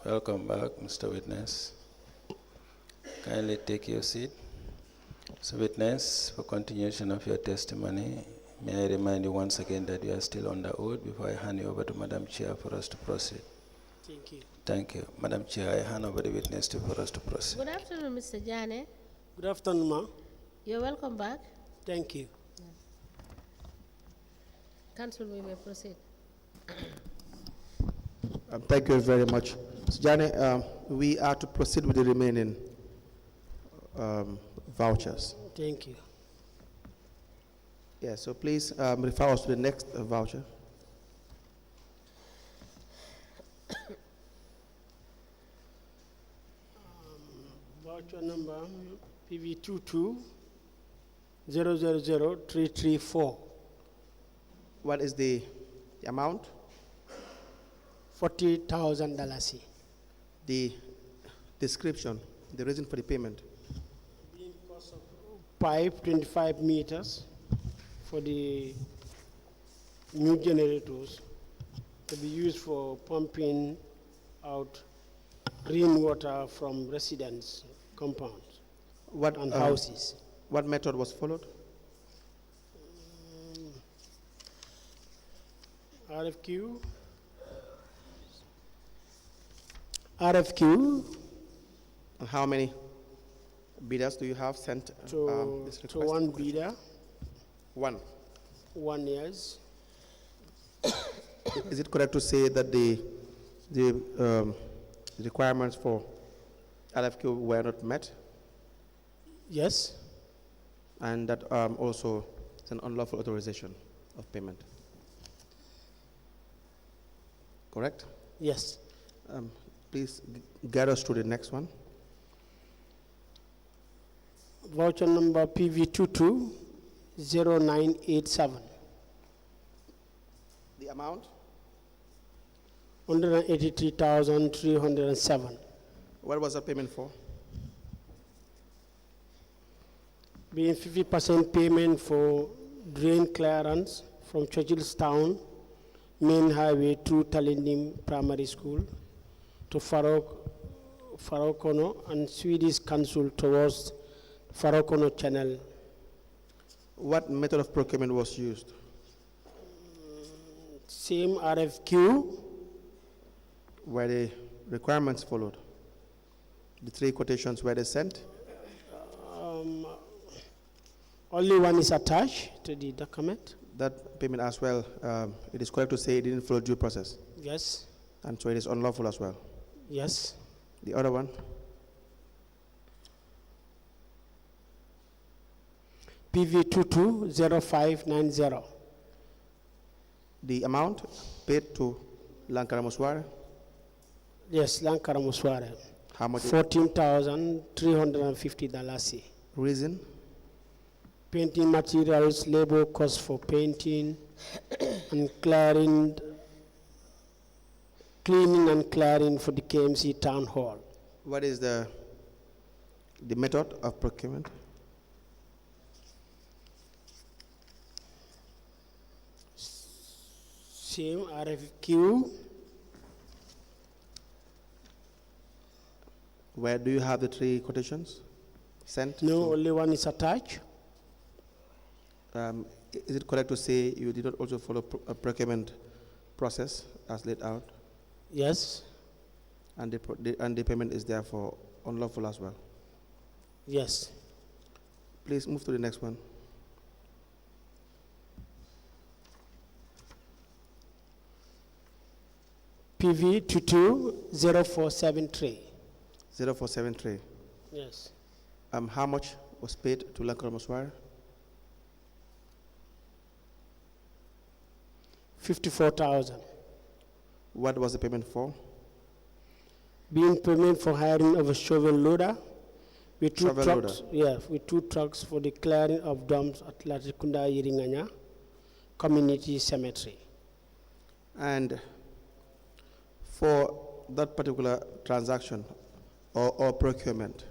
Welcome back, Mr. Witness. Kindly take your seat. So, witness, for continuation of your testimony, may I remind you once again that you are still on the oath before I hand you over to Madam Chair for us to proceed. Thank you. Thank you. Madam Chair, I hand over the witness for us to proceed. Good afternoon, Mr. Janneh. Good afternoon, ma. You're welcome back. Thank you. Council, we may proceed. Thank you very much. So, Janneh, we are to proceed with the remaining vouchers. Thank you. Yeah, so please refer us to the next voucher. Voucher number PV22 000334. What is the amount? $40,000. The description, the reason for the payment. Being cost of pipe 25 meters for the new generators to be used for pumping out rainwater from residents' compounds What and houses. What method was followed? RFQ. And how many bidders do you have sent this to request? one bidder, One. 1 years. Is it correct to say that the requirements for RFQ were not met, Yes, and that also it's an unlawful authorization of payment? Correct? yes. Please get us to the next one. Voucher number PV22 0987. The amount? 183,307. What was the payment for? Being 50% payment for drain clearance from Churchillstown Main Highway to Talindim Primary School to Farokono and Swedish Council towards Farokono Channel. What method of procurement was used? Same RFQ. Were the requirements followed? The 3 quotations were they sent? Only one is attached to the document. That payment as well, it is correct to say it didn't follow due process, Yes, and so it is unlawful as well. yes. The other one? PV22 0590. The amount paid to Lankaramuswara, Yes, Lankara Muswara. how much? $14,350. Reason? Painting materials, labor cost for painting and cleaning and clearing for the k.M.C town hall. What is the method of procurement? Same RFQ. Where do you have the 3 quotations sent? No, only one is attached. Is it correct to say you did not also follow a procurement process as laid out, Yes, and the payment is therefore unlawful as well? yes. Please move to the next one. PV22 0473. 0473. Yes. How much was paid to Lankaramuswara? 54,000. What was the payment for? Being payment for hiring of a shovel loader with 2 Shovel trucks. loader. Yeah, with 2 trucks for the clearing of dumps at Latikunda Yiringanya Community Cemetery. And for that particular transaction or procurement,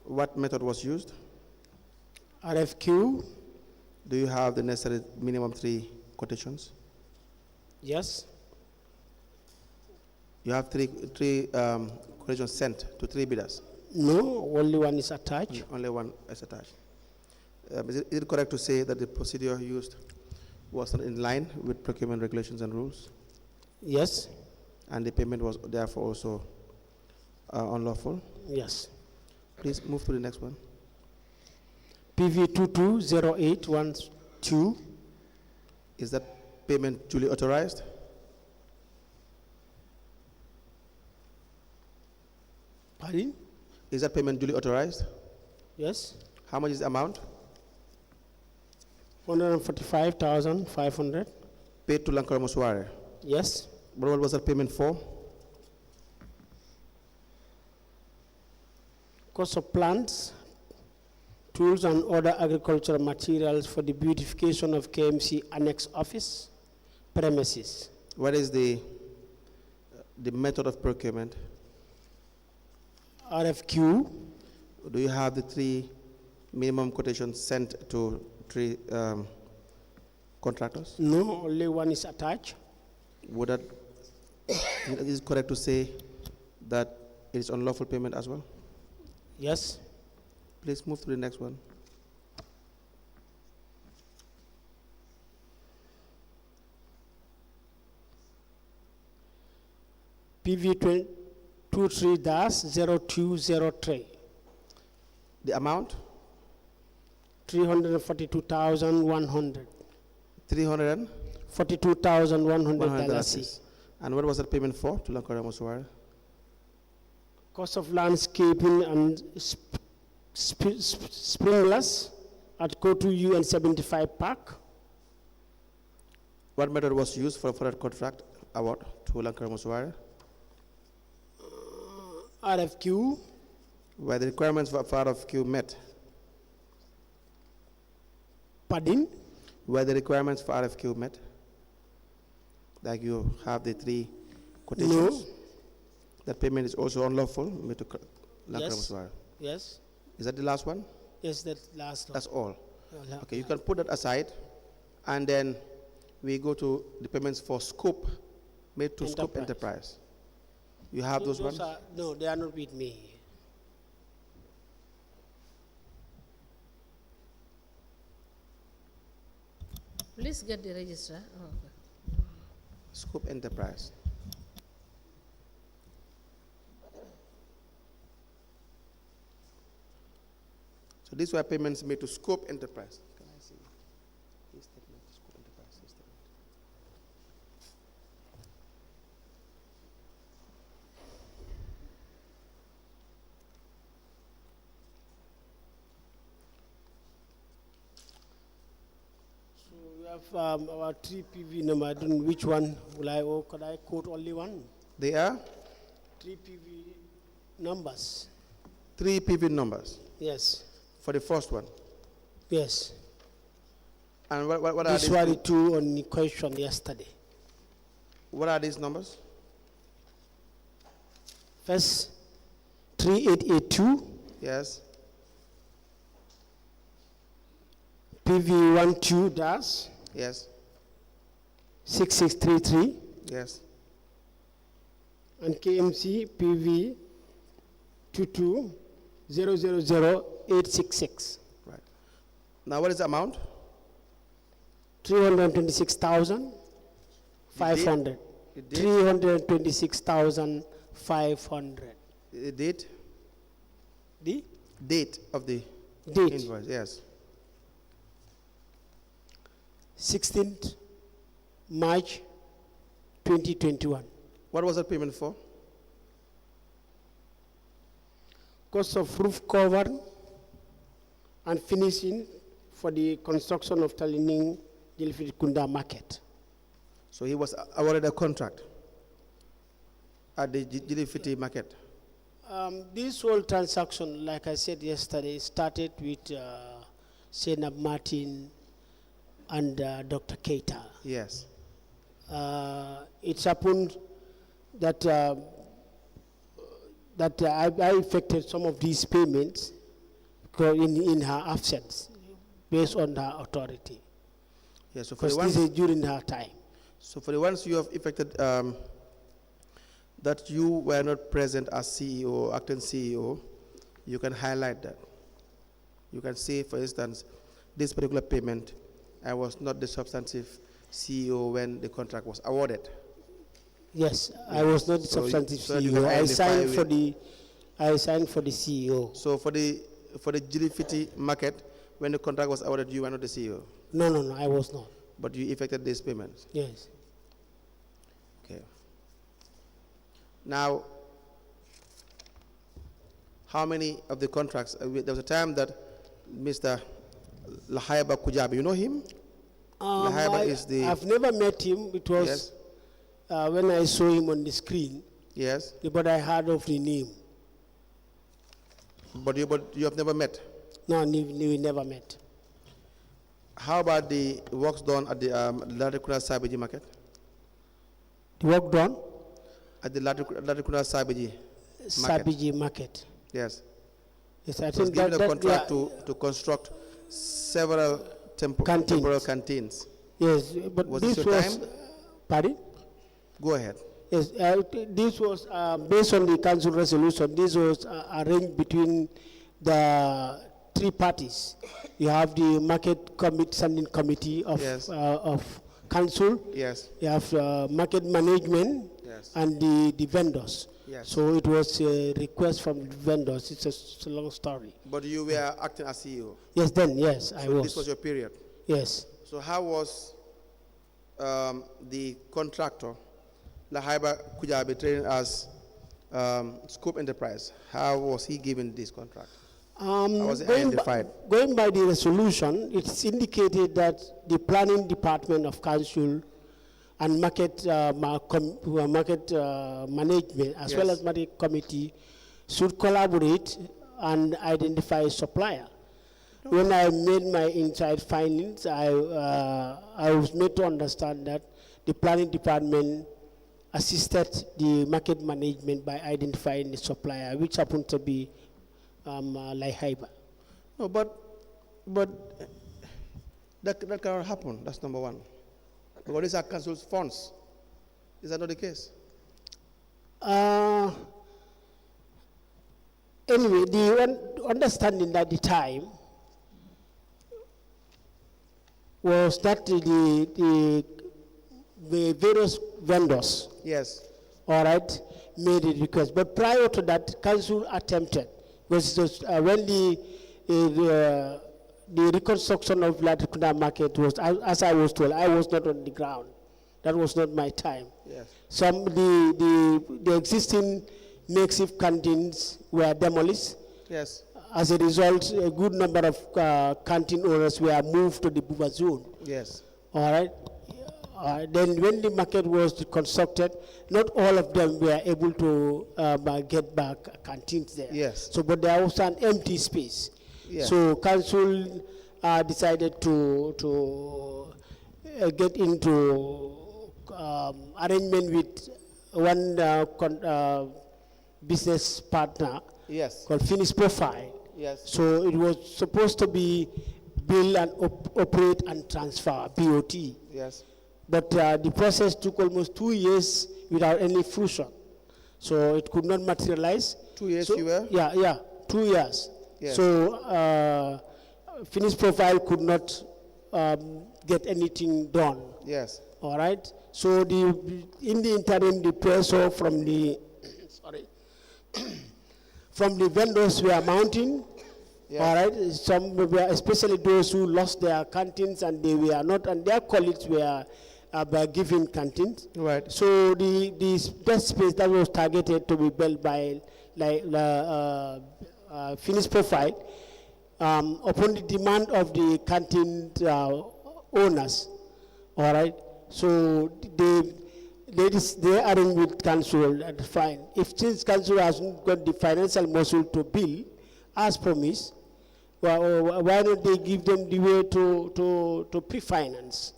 what method was used? RFQ. Do you have the necessary minimum 3 quotations? Yes. You have three quotations sent to three bidders. No, only one is attached. Only one is attached. Is it correct to say that the procedure used was not in line with procurement regulations and rules, Yes, and the payment was therefore also unlawful? yes. Please move to the next one. PV 220812. Is that payment duly authorized? Pardon? Is that payment duly authorized? Yes. How much is the amount? 145,500. Paid to Lankara Musware. Yes. What was that payment for? Cost of plants, tools and other agricultural materials for the beautification of KMC Annex Office premises. What is the method of procurement? RFQ, Do you have the three minimum quotations sent to three contractors? no, only one is attached. Would that, is it correct to say that it is unlawful payment as well? Yes. Please move to the next one. PV 23-0203, The amount? 342,100. 300 $42,100. And what was that payment for to Lankara Musware? Cost of landscaping and sprinklers at Kotu UN 75 Park. What method was used for that contract award to Lankara Musware? RFQ, Were the requirements for RFQ met? pardon? Were the requirements for RFQ met? Like you have the three quotations? No. That payment is also unlawful made to Lankara Yes. Musware. Yes. Is that the last one? Yes, that last one. That's all. Yeah. Okay, you can put that aside, and then we go to the payments for scope made to Scope Enterprise. You have those ones? No, they are not with me. Please get the register. Oh, okay. Scope Enterprise. So these were payments made to Scope Enterprise. Can I see his statement? Scope Enterprise, his statement. So we have our three PV number. I don't know which one will I, or could I quote only one? They are Three PV numbers. three PV numbers Yes. for the first one. Yes. And what are This these? were the two on the question yesterday. What are these numbers? First, 3882, Yes. PV 12 Yes. 6633, Yes. and KMC PV 22000866. Right. Now, what is the amount? 326,500. The date? 326,500. The date? The Date of the date, invoice, yes. 16th March 2021. What was that payment for? Cost of roof cover and finishing for the construction of Talining Jilfit Kunda market. So he was awarded a contract at the Jilifiti market. This whole transaction, like I said yesterday, started with Senab Martin and Dr. Keita. Yes. It's happened that I effected some of these payments in her absence, based on her authority. Yes. So for the Because this ones, is during her time. so for the ones you have effected the that you were not present as CEO, acting CEO, you can highlight that. You can say, for instance, this particular payment, I was not the substantive CEO when the contract was awarded. Yes, I was not the So substantive so you can CEO. I identify signed for the CEO. So for the Gilifiti market, when the contract was awarded, you were not the CEO, No, I was not. but you effected these payments. Yes. Okay. Now, how many of the contracts? There was a time that Mr. Lahaiba Kujabi, you know him? Lahaiba is the. I've never met him. It was Yes. When I saw him on the screen, Yes. but I heard of the name. But you have never met. No, we never met. How about the works done at the Latrikuna Sabiji market? The work done? At the Latrikuna Sabiji market. Sabiji market. Yes. Yes, I Was think given a that contract to construct several temporary canteens. Yes, but Was this this your was. time? Pardon? Go ahead. Yes, this was based on the council resolution. This was arranged between the three parties. You have the standing committee of Yes. of council. Yes. You have market management. Yes. And the vendors. Yes. So it was a request from the vendors. It's a long story. But you were acting as CEO. Yes, yes, I So was. this was your period. Yes. So how was the contractor, Lahaiba Kujabi, trained as Scope Enterprise? How was he given this contract? How was it identified? Going by the resolution, it's indicated that the planning department of council and market management, as well Yes. as market committee, should collaborate and identify a supplier. When I made my inside findings, I was made to understand that the planning department assisted the market management by identifying the supplier, which happened to be Lahaiba. No, but that cannot happen. That's number one. Because these are council's funds. Is that not the case? Anyway, the understanding at the time was that the various vendors, Yes. all right, made a request. But prior to that, council attempted, because it was, when the reconstruction of Latrikuna market was, as I was told, I was not on the ground. That was not my time. Yes. The existing makeshift canteens were demolished. Yes. As a result, a good number of canteen owners were moved to the Buba zone. Yes. All right. Then when the market was constructed, not all of them were able to get back canteens there. Yes. So, but there was an empty space. Yes. So council decided to get into arrangement with one business partner. Yes. Called Finish Profile. Yes. So it was supposed to be build and operate and transfer, BOT. Yes. But the process took almost 2 years without any fruition. So it could not materialize. 2 years So, you were? Yeah, 2 years. Yes. So Finish Profile could not get anything done. Yes. All right. So in the interim, the pressure from the from the vendors were mounting. Yes. All right. Some were, especially those who lost their canteens and they were not, and their colleagues were given canteens. Right. So the best space that was targeted to be built by Finish Profile, upon the demand of the canteen owners. All right. So they arrange with council and fine. If since council hasn't got the financial muscle to build, as promised, why don't they give them the way to pre-finance?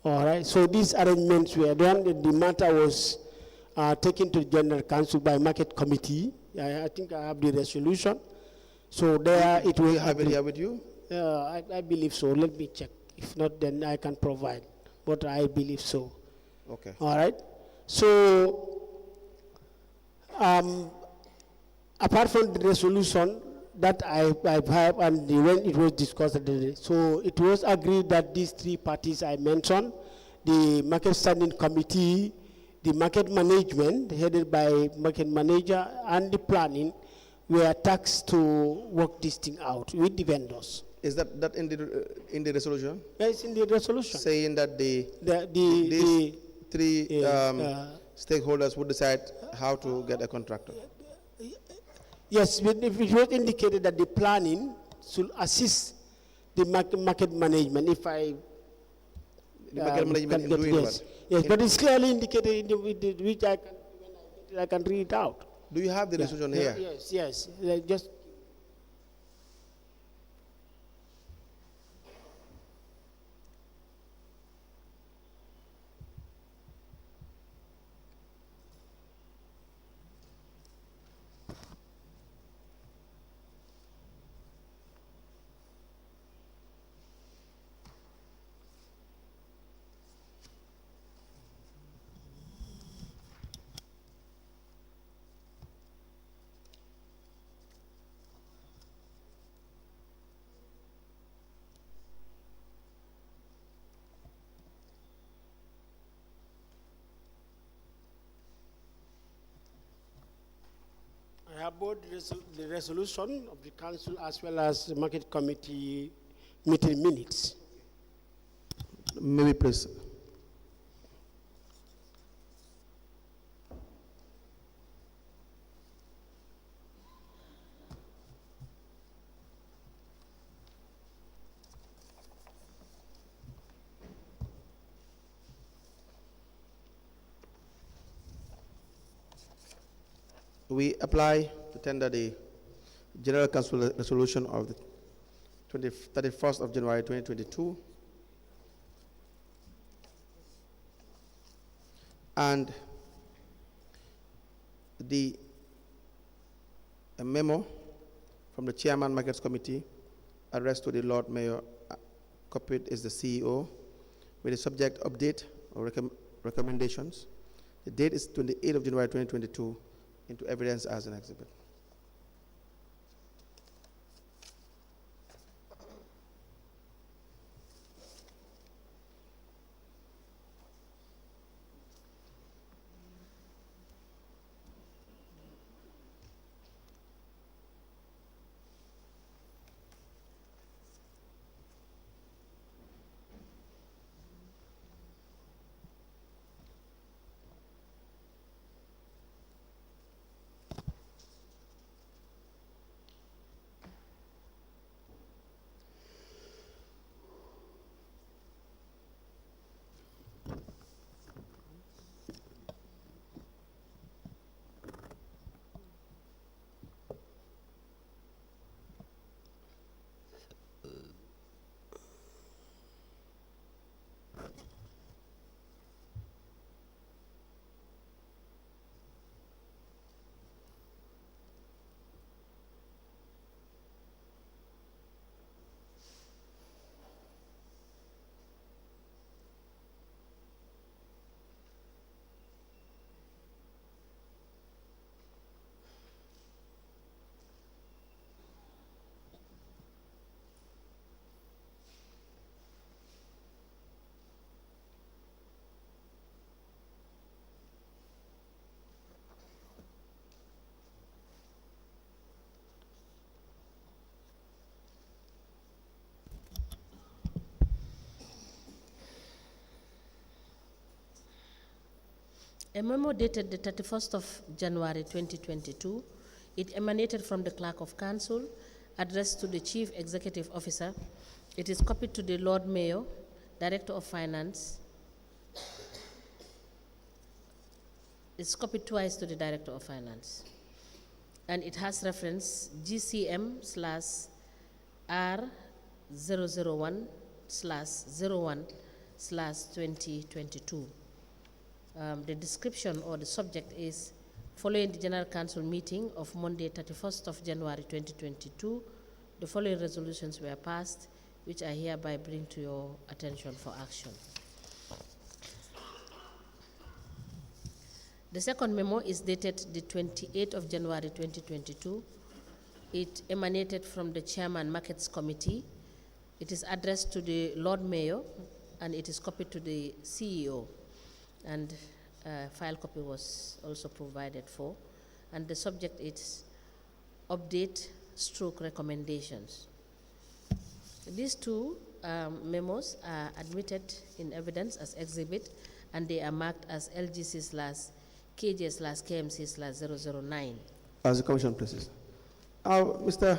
All right. So these arrangements were done. The matter was taken to the general council by market committee. I think I have the resolution. So there it will. You have it here with you? I believe so. Let me check. If not, then I can provide. But I believe so. Okay. All right. So Apart from the resolution that I've had and when it was discussed, so it was agreed that these three parties I mentioned, the market standing committee, the market management headed by market manager, and the planning were tasked to work this thing out with the vendors. Is that in the resolution? Yes, in the resolution. Saying that these three stakeholders would decide how to get a contractor. Yes, but if it was indicated that the planning should assist the market management. If I The market management in can doing yes, what? yes, but it's clearly indicated in which I can read it out. Do you have the resolution here? Yes, yes. Just I have both the resolution of the council as well as the market committee meeting minutes. Maybe please. We apply to tender the General Council resolution of the 31st of January 2022 and a memo from the Chairman Markets Committee addressed to the Lord Mayor. Copied is the CEO with a subject update or recommendations. The date is 28th of January 2022 into evidence as an exhibit. A memo dated the 31st of January 2022, it emanated from the Clerk of Council, addressed to the Chief Executive Officer. It is copied to the Lord Mayor, Director of Finance. It's copied twice to the Director of Finance. And it has reference GCM/R001/01/2022. The description or the subject is: following the General Council meeting of Monday, 31st of January 2022, the following resolutions were passed, which I hereby bring to your attention for action. The second memo is dated the 28th of January 2022. It emanated from the Chairman Markets Committee. It is addressed to the Lord Mayor, and it is copied to the CEO. And a file copy was also provided for. And the subject is update stroke recommendations. These two memos are admitted in evidence as exhibit, and they are marked as LGC/KJ/KMC/009. As the Commission places. Mr.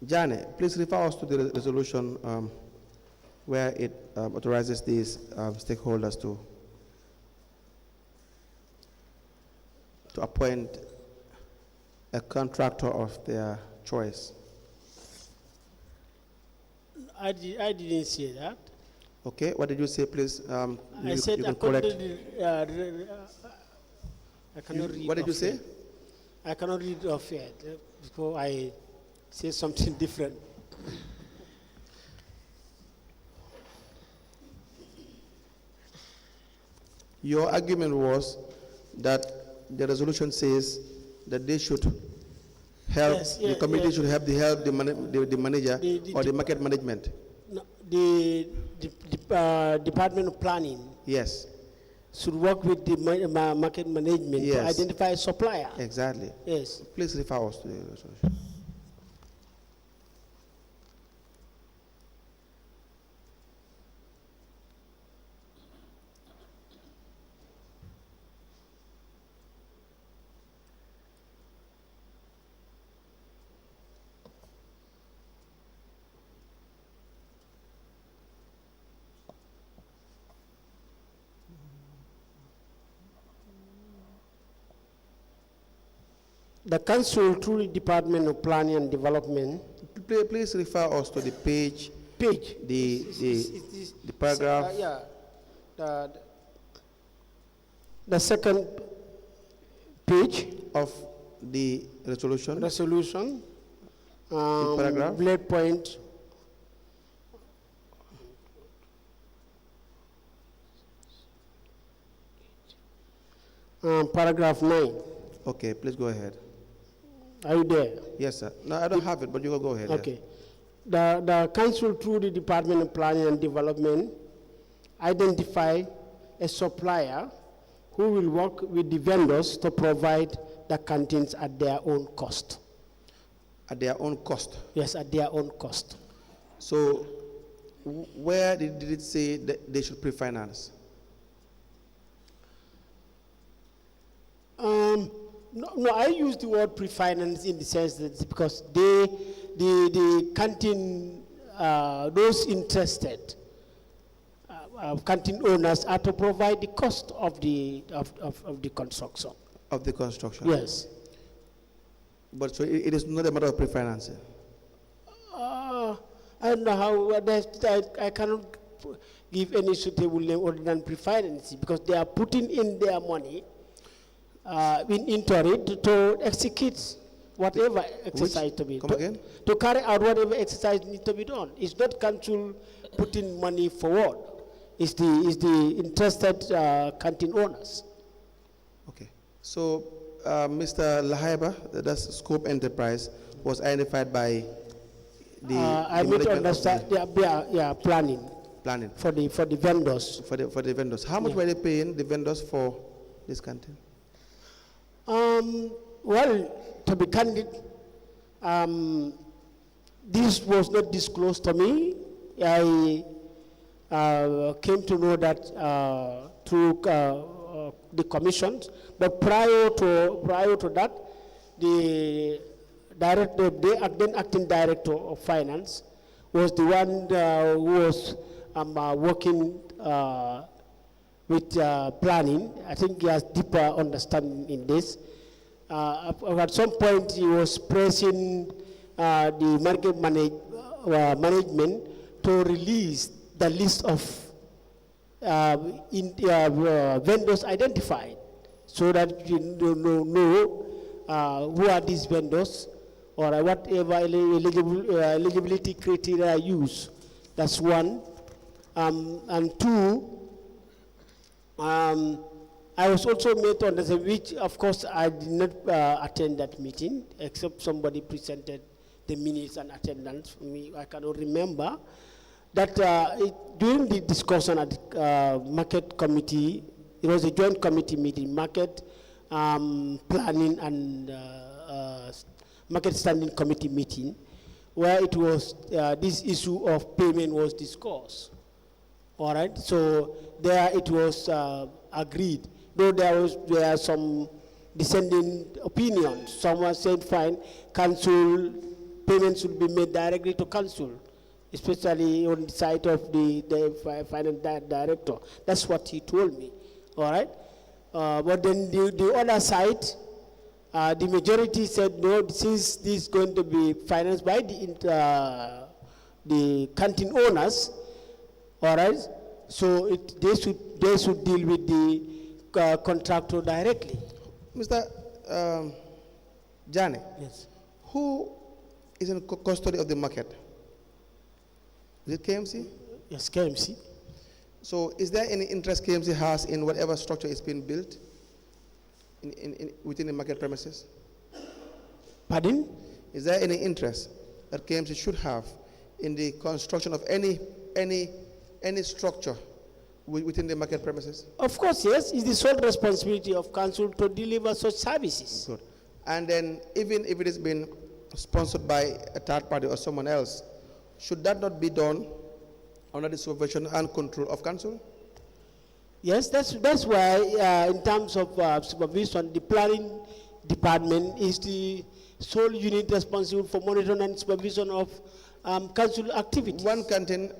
Janneh, please refer us to the resolution where it authorizes these stakeholders to appoint a contractor of their choice. I didn't say that. Okay, what did you say, please? I said you can according correct. to the, I cannot read. What did you off say? it. I cannot read off it before I say something different. Your argument was that the resolution says that they should help, Yes, the yeah, committee yeah. should help the manager The- or the market management. No, the Department of Planning Yes, should work with the market management to Yes. identify a supplier. exactly. Yes. Please refer us to the resolution. The council through the Department of Planning and Development Please refer us to the page, page. the paragraph. Yeah. The second page Of the resolution. resolution. paragraph? Bullet point. Paragraph 9. Okay, please go ahead. Are you there? Yes, sir. No, I don't have it, but you will go ahead. yes. Okay. The council through the Department of Planning and Development identify a supplier who will work with the vendors to provide the canteens at their own cost. At their own cost. Yes, at their own cost. So, where did it say that they should pre-finance? No, I use the word pre-finance in the sense that it's because the canteen, those interested, canteen owners are to provide the cost of the construction. Of the construction? Yes. But so it is not a matter of pre-financing? I don't know how, I cannot give any suitable name other than pre-financing because they are putting in their money into it to execute whatever exercise to be Come to, again? to carry out whatever exercise needs to be done. It's not council putting money forward. It's the interested canteen owners. Okay. So, Mr. Lahaiba, that's Scope Enterprise, was identified by the I the need to management of understand. Yeah, planning planning for the vendors. for the vendors. How much Yeah. were they paying the vendors for this canteen? Well, to be candid, this was not disclosed to me. I came to know that through the commissions, but prior to that, the then acting director of finance was the one who was working with planning. I think he has deeper understanding in this. At some point, he was pressing the market management to release the list of vendors identified, so that you know who are these vendors or whatever eligibility criteria used. That's one. And two, I was also made to understand, which of course I did not attend that meeting, except somebody presented the minutes and attendance for me. I cannot remember that during the discussion at the market committee, it was a joint committee meeting, market planning and market standing committee meeting, where it was this issue of payment was discussed. All right, so there it was agreed, though there were some dissenting opinions. Someone said, fine, council payments should be made directly to council, especially on the side of the finance director. That's what he told me. All right, but then the other side, the majority said no. Since this is going to be financed by the canteen owners, all right, so they should deal with the contractor directly. Mr. Janneh, Yes. who is in custody of the market? Is it KMC? Yes, KMC. So is there any interest KMC has in whatever structure is being built within the market premises? Pardon? Is there any interest that KMC should have in the construction of any structure within the market premises? Of course, yes. It's the sole responsibility of council to deliver such services. Good. And then even if it is being sponsored by a third party or someone else, should that not be done under the supervision and control of council? Yes, that's why in terms of supervision, the planning department is the sole unit responsible for monitoring and supervision of council activities. One canteen,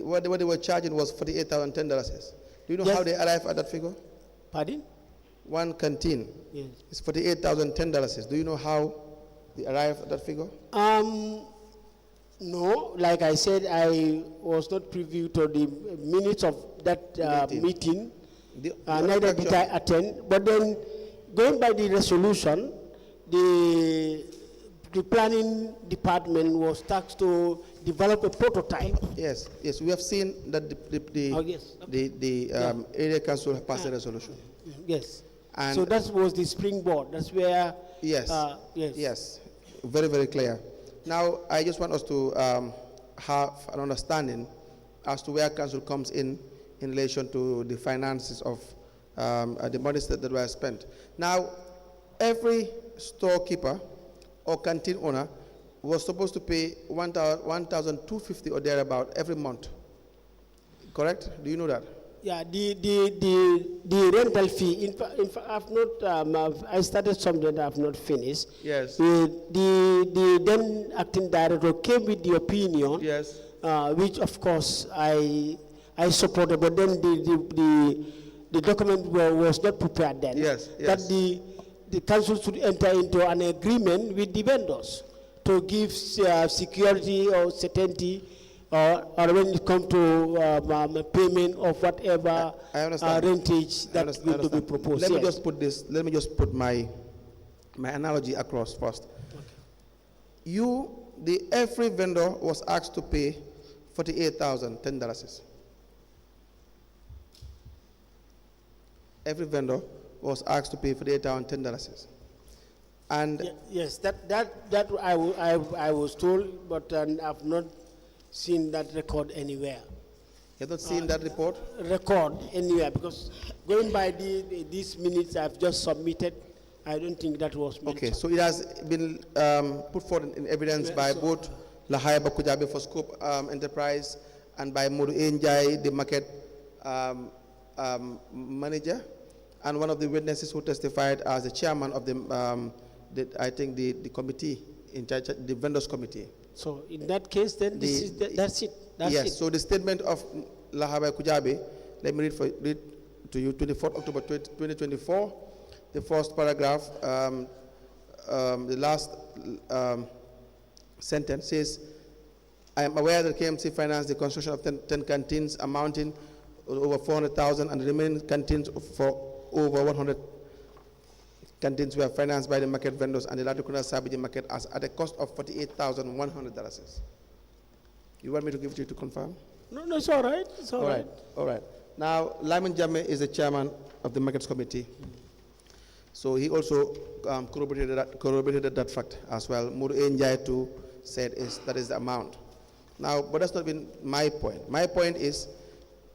what they were charging was $48,010. Do you know Yes. how they arrived at that figure? Pardon? One canteen Yes. is $48,010. Do you know how they arrived at that figure? No, like I said, I was not privy to the minutes of that meeting. Neither did I attend. But then, going by the resolution, the planning department was tasked to develop a prototype. Yes, we have seen that Oh, yes. the area council passed a resolution. Yes. And So that was the springboard. That's where. Yes. Yes. Yes. Very, very clear. Now, I just want us to have an understanding as to where council comes in relation to the finances of the monies that were spent. Now, every storekeeper or canteen owner was supposed to pay $1,250 or thereabout every month. Correct? Do you know that? Yeah, the rental fee. In fact, I've not. I started something that I've not finished. Yes. The then acting director came with the opinion. Yes. Which of course I supported, but then the document was not prepared then. Yes. That the council should enter into an agreement with the vendors to give security or certainty. Or when it comes to payment of whatever rentage that will be proposed. Let me just put this. Let me just put my analogy across first. Okay. Every vendor was asked to pay $48,010. Every vendor was asked to pay $48,010. And yes, that I was told, but I've not seen that record anywhere. You have not seen that report? Record anywhere, because going by these minutes I've just submitted, I don't think that was mentioned. Okay, so it has been put forward in evidence by both Lahaya Bakujabe for Scope Enterprise and by Modu Njai, the market manager, and one of the witnesses who testified as the chairman of the committee in charge, the vendors committee. So in that case, then that's it. That's yes. it. So the statement of Lahaba Kujabe, let me read to you. 24th October 2024, the first paragraph, the last sentence says, "I am aware that KMC financed the construction of 10 canteens amounting over 400,000, and the remaining canteens for over 100 canteens were financed by the market vendors and the Latukuna Sabiji market at a cost of $48,100. You want me to give it to you to confirm? No, it's all right. It's all right. All right. Now, Lyman Janneh is the chairman of the markets committee. So he also corroborated that fact as well. Muru Njai too said that is the amount. Now, but that's not been my point. My point is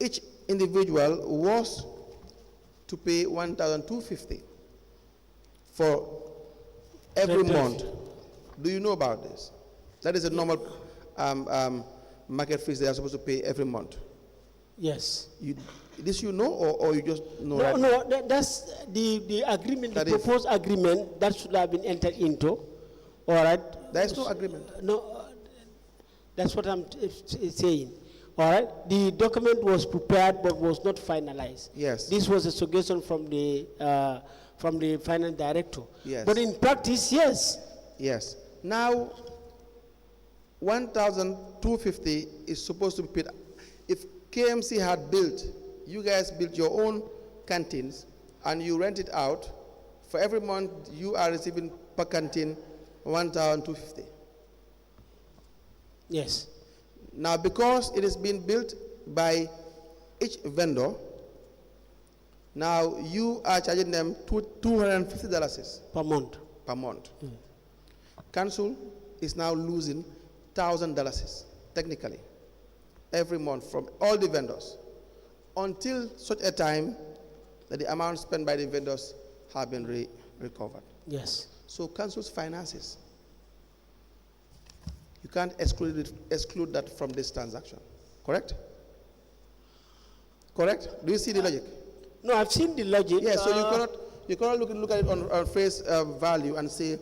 each individual was to pay 1,250 for every month. Do you know about this? That is a normal market fees they are supposed to pay every month. Yes. This you know, or you just know? That's the agreement, the proposed agreement that should have been entered into. All right. There is no agreement. No, that's what I'm saying. All right. The document was prepared but was not finalized. Yes. This was a suggestion from the finance director. Yes. But in practice, yes. Yes. Now, 1,250 is supposed to be paid. If k.M.C had you guys built your own canteens and you rent it out, for every month you are receiving per canteen 1,250. Yes. Now, because it is being built by each vendor, now you are charging them $250 Per month. per month. Council is now losing $1,000 technically every month from all the vendors until such a time that the amount spent by the vendors have been recovered. Yes. So council's finances, you can't exclude that from this transaction. Correct? Correct? Do you see the logic? No, I've seen the logic. Yes, so you cannot look at it on face value and say,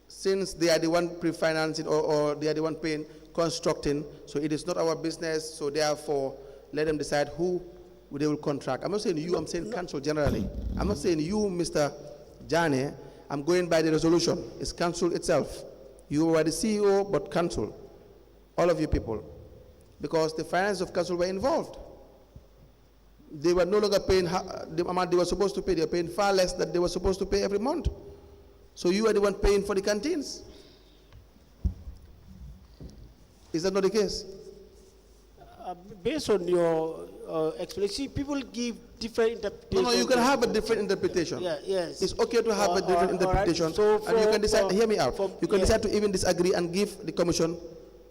since they are the one pre-financing or they are the one paying, constructing, so it is not our business, so therefore let them decide who they will contract. I'm not saying you, I'm saying council generally. I'm not saying you, Mr. Janneh, I'm going by the resolution. It's council itself. You are the CEO, but council, all of you people, because the finance of council were involved. They were no longer paying the amount they were supposed to pay. They were paying far less than they were supposed to pay every month. So you are the one paying for the canteens. Is that not the case? Based on your explanation, people give different interpretations. No, you can have a different interpretation. Yeah, yes. It's okay to have a different interpretation. Right. So and you can decide, hear me out. You can yeah. decide to even disagree and give the commission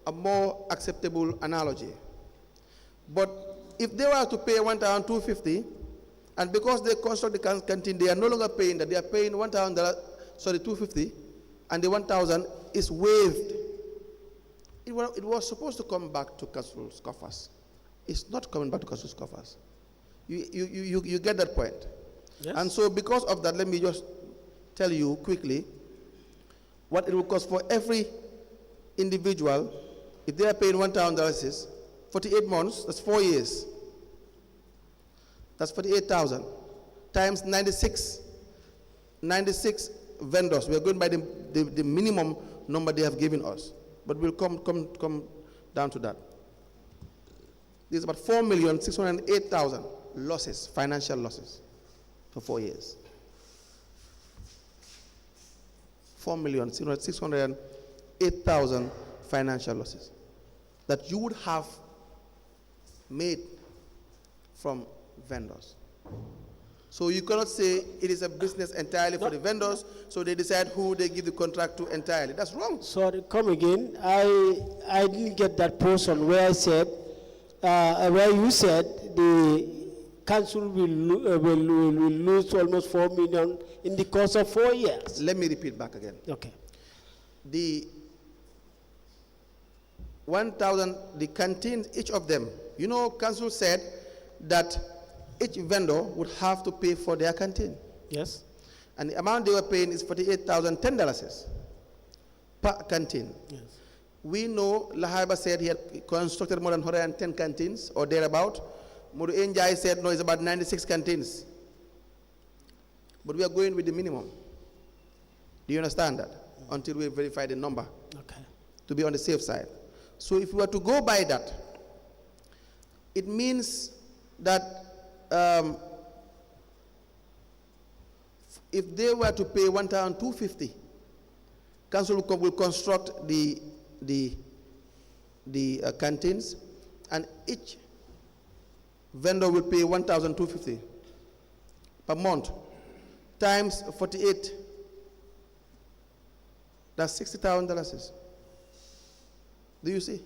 a more acceptable analogy. But if they were to pay 1,250, and because they construct the canteen, they are no longer paying that. They are paying $250, and the 1,000 is waived. It was supposed to come back to council's coffers. It's not coming back to council's coffers. You get that point. Yes. And so because of that, let me just tell you quickly what it will cost for every individual. If they are paying $1,000, 48 months, that's 4 years. That's 48,000 times 96 vendors. We are going by the minimum number they have given us. But we'll come down to that. There's about 4,608,000 losses, financial losses, for 4 years. 4,608,000 financial losses that you would have made from vendors. So you cannot say it is a business entirely for the vendors, so they decide who they give the contract to entirely. That's wrong. Sorry, come again. I didn't get that portion where I said, where you said the council will lose almost 4 million in the course of 4 years. Let me repeat back again. Okay. The 1,000, the canteens, each of them, council said that each vendor would have to pay for their canteen. Yes. And the amount they were paying is $48,010 per canteen. Yes. We know Lahaba said he had constructed more than 110 canteens or thereabout. Mudu Njai said no, it's about 96 canteens. But we are going with the minimum. Do you understand that? Until we verify the number. Okay. To be on the safe side. So if we were to go by that, it means that if they were to pay 1,250, council will construct the canteens, and each vendor will pay $1,250 per month times 48. That's $60,000. Do you see?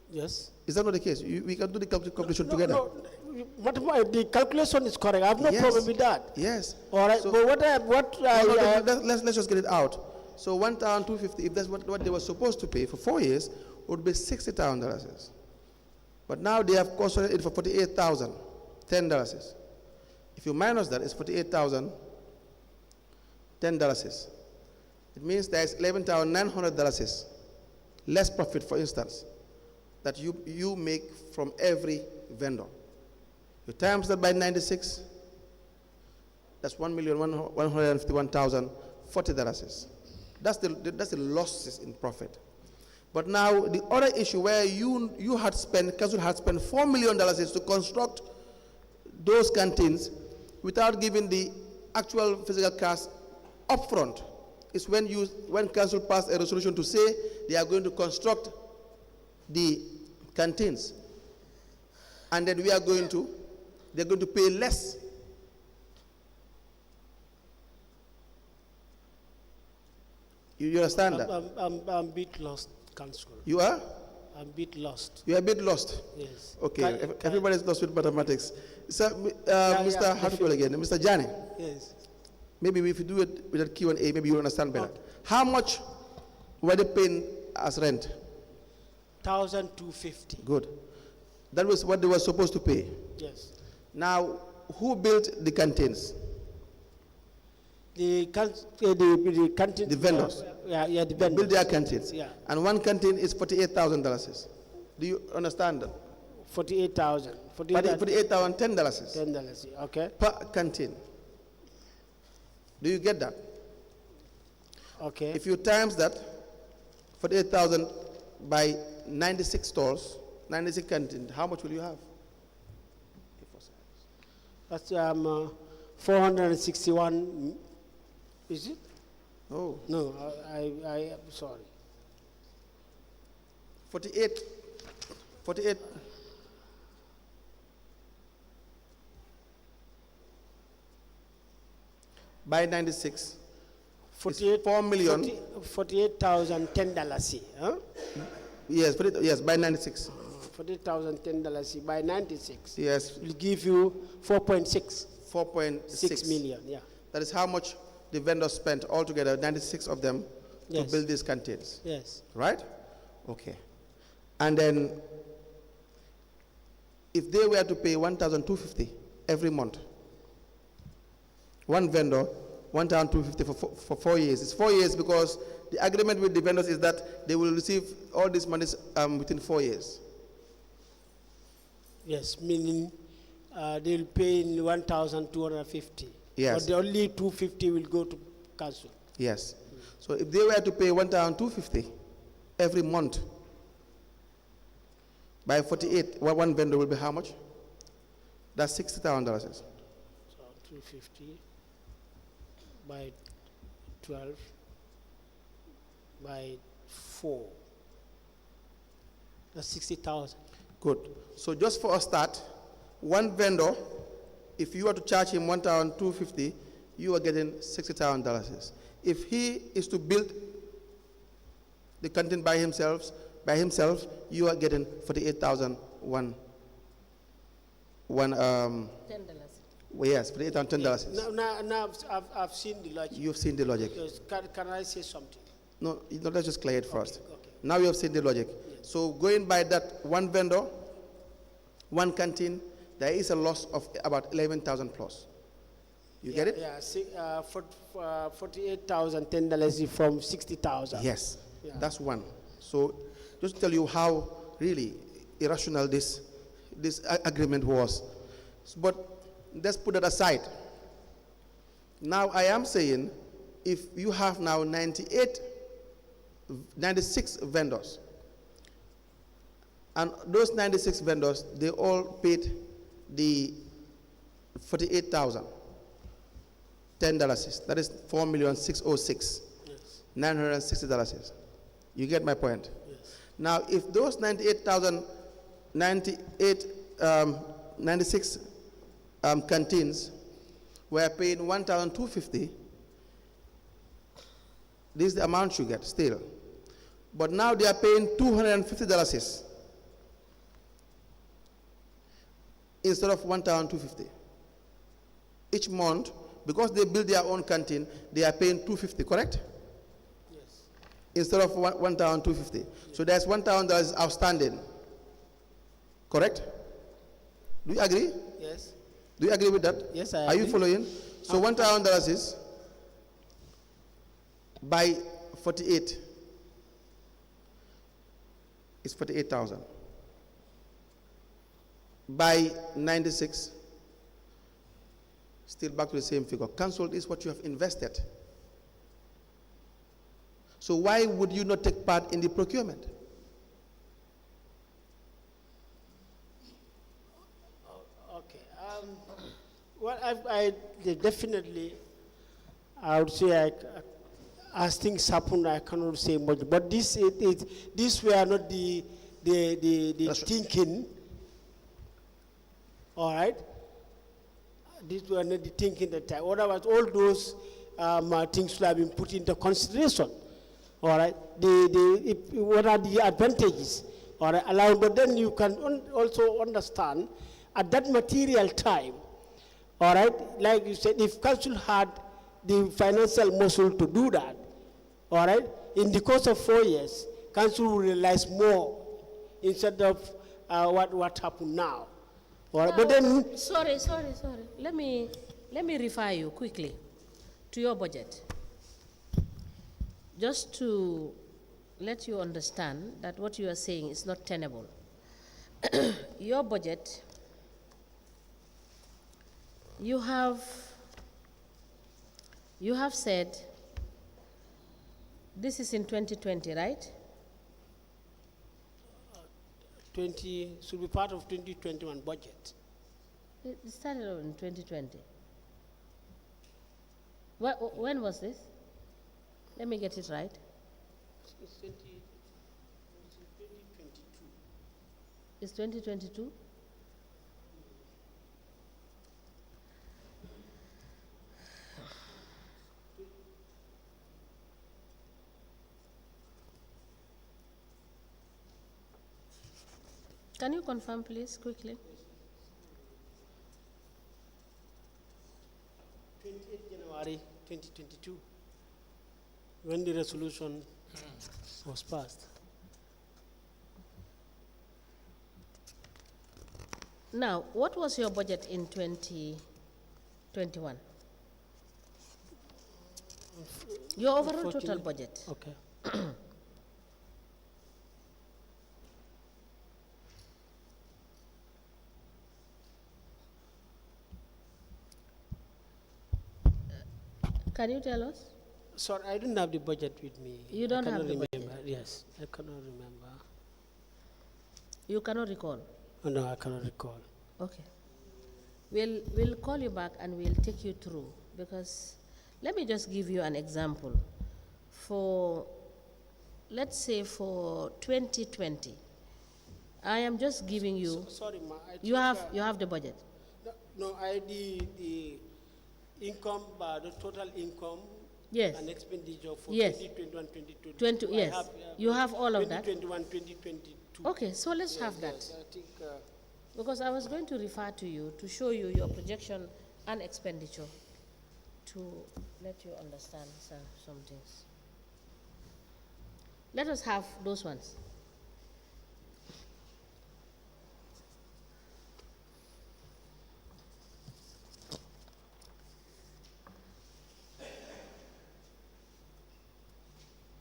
Yes. Is that not the case? We can do the calculation together. No, the calculation is correct. I have no Yes. problem with that. Yes. All right. So- but let's just get it out. So 1,250, if that's what they were supposed to pay for 4 years, would be $60,000. But now they have costed it for $48,000, $10. If you minus that, it's $48,000, $10. It means there's $11,900 less profit, for instance, that you make from every vendor. You times that by 96, that's $1,151,040. That's the losses in profit. But now the other issue where council had spent $4 million to construct those canteens without giving the actual physical cost upfront is when council passed a resolution to say they are going to construct the canteens, and then they're going to pay less. You understand that? I'm a bit lost, Council. You are? I'm a bit lost. You are a bit lost. Yes. Okay, everybody's lost with mathematics. So, Yeah, Mr. How to call again? Mr. Janneh. Yes. Maybe if you do it with a Q&A, maybe you'll understand better. Okay. How much were they paying as rent? $1,250. Good. That was what they were supposed to pay. Yes. Now, who built the canteens? The canteen. The vendors. The They vendors. built their canteens. Yeah. And one canteen is $48,000. Do you understand that? 48,000. $48,000, $10 $10. Okay. per canteen. Do you get that? Okay. If you times that, 48,000 by 96 stores, 96 canteens, how much will you have? That's 461. Is it? Oh, No, I am sorry. 48 by 96. 48. 4 million. $48,010. Huh? Yes, by 96. $48,010 by 96. Yes, Will give you 4.6 4.6 million. Yeah. That is how much the vendors spent altogether, 96 of them, Yes. to build these canteens. Yes. Right? Okay. And then, if they were to pay $1,250 every month, one vendor, $1,250 for 4 years. It's 4 years because the agreement with the vendors is that they will receive all this money within 4 years. Yes, meaning they'll pay in 1,250. Yes. But the only 250 will go to council. Yes. So if they were to pay $1,250 every month, by 48, one vendor will be how much? That's $60,000. So 250 by 12 by 4. That's 60,000. Good. So just for a start, one vendor, if you were to charge him $1,250, you are getting $60,000. If he is to build the canteen by himself, you are getting $48,000. $10. Yes, $48,000. Now I've seen the logic. You've seen the logic. Yes, can I say something? No, let's just clear it first. Okay. Now you have seen the logic. So going by that one vendor, one canteen, there is a loss of about 11,000 plus. You get it? Yeah, $48,010 from 60,000. Yes, Yeah. that's one. So just to tell you how really irrational this agreement was. But let's put that aside. Now I am saying, if you have now 96 vendors, and those 96 vendors, they all paid the $48,000, $10. That is $4,606,960. You get my point? Yes. Now, if those 98 96 canteens were paying 1,250. This is the amount you get still. But now they are paying $250 instead of 1,250. Each month, because they build their own canteen, they are paying $250, correct? Yes. Instead of 1,250. So there's $1,000 outstanding. Correct? Do you agree? Yes. Do you agree with that? Yes, I Are you agree. following? So $1,000 is by 48 is 48,000. By 96, still back to the same figure. Cancelled is what you have invested. So why would you not take part in the procurement? Okay. Well, I definitely, I would say, as things happen, I cannot say much. But this were not the thinking. All right. These were not the thinking that time. Otherwise, all those things should have been put into consideration. All right. What are the advantages? All right. Allowed, but then you can also understand at that material time. All right. Like you said, if council had the financial muscle to do that, all right, in the course of 4 years, council will realize more instead of what happened now. All right. But then, sorry. Let me refer you quickly to your budget, just to let you understand that what you are saying is not tenable. Your budget, you have said this is in 2020, right? 20 should be part of 2021 budget. It started in 2020. When was this? Let me get it right. It's 2022. It's 2022? Can you confirm, please, quickly? 28 January 2022, when the resolution was passed. Now, what was your budget in 2021? Your overall total budget. Okay. Can you tell us? Sorry, I don't have the budget with me. You don't I have cannot the remember. budget? Yes, I cannot remember. You cannot recall? Oh, no, I cannot recall. Okay. We'll call you back and we'll take you through, because let me just give you an example. For, let's say for 2020, I am just giving you, Sorry, ma. you have the budget. No, the income, the total income. Yes. And expenditure for Yes. 2021, 2022. 20, yes. You have all of that? 2021, 2022. Okay, so let's have that. Yes, I think, Because I was going to refer to you to show you your projection and expenditure to let you understand some things. Let us have those ones.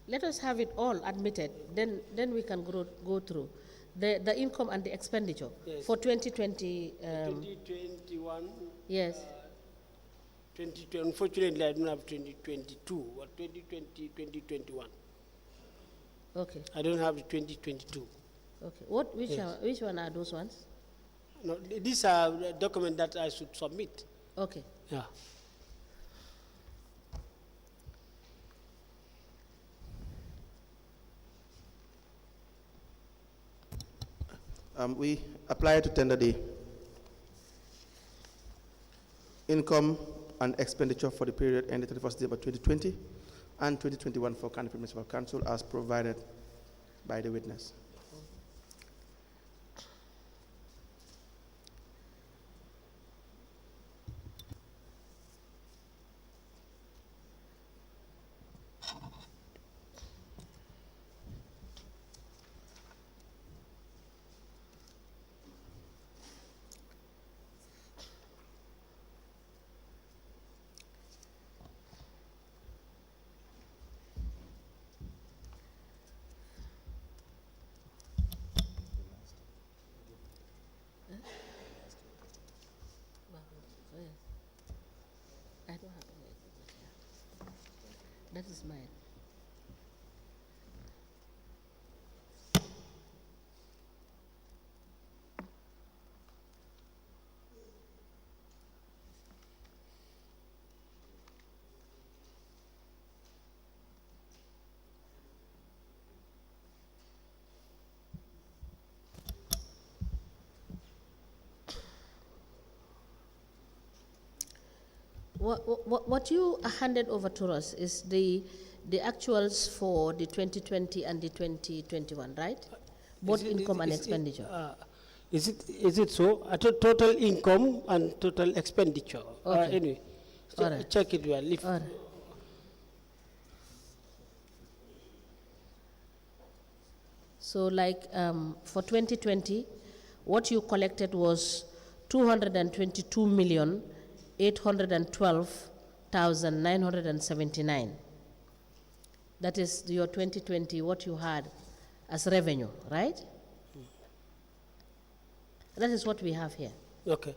Let us have it all admitted, then we can go through the income and the expenditure. Yes. For 2020. 2021. Yes. 2020, unfortunately, I don't have 2022, but 2020, 2021. Okay. I don't have the 2022. Okay. Which one are those ones? No, these are the documents that I should submit. Okay. Yeah. We apply to tender the income and expenditure for the period ending 31st December 2020 and 2021 for Kanifing Municipal Council as provided by the witness. I don't have any. That is mine. What you handed over to us is the actuals for the 2020 and the 2021, right? Both income and expenditure. Is it so? Total income and total expenditure. Okay. Anyway, All right. check it well. All right. So like for 2020, what you collected was 222,812,979. That is your 2020, what you had as revenue, right? That is what we have here. Okay.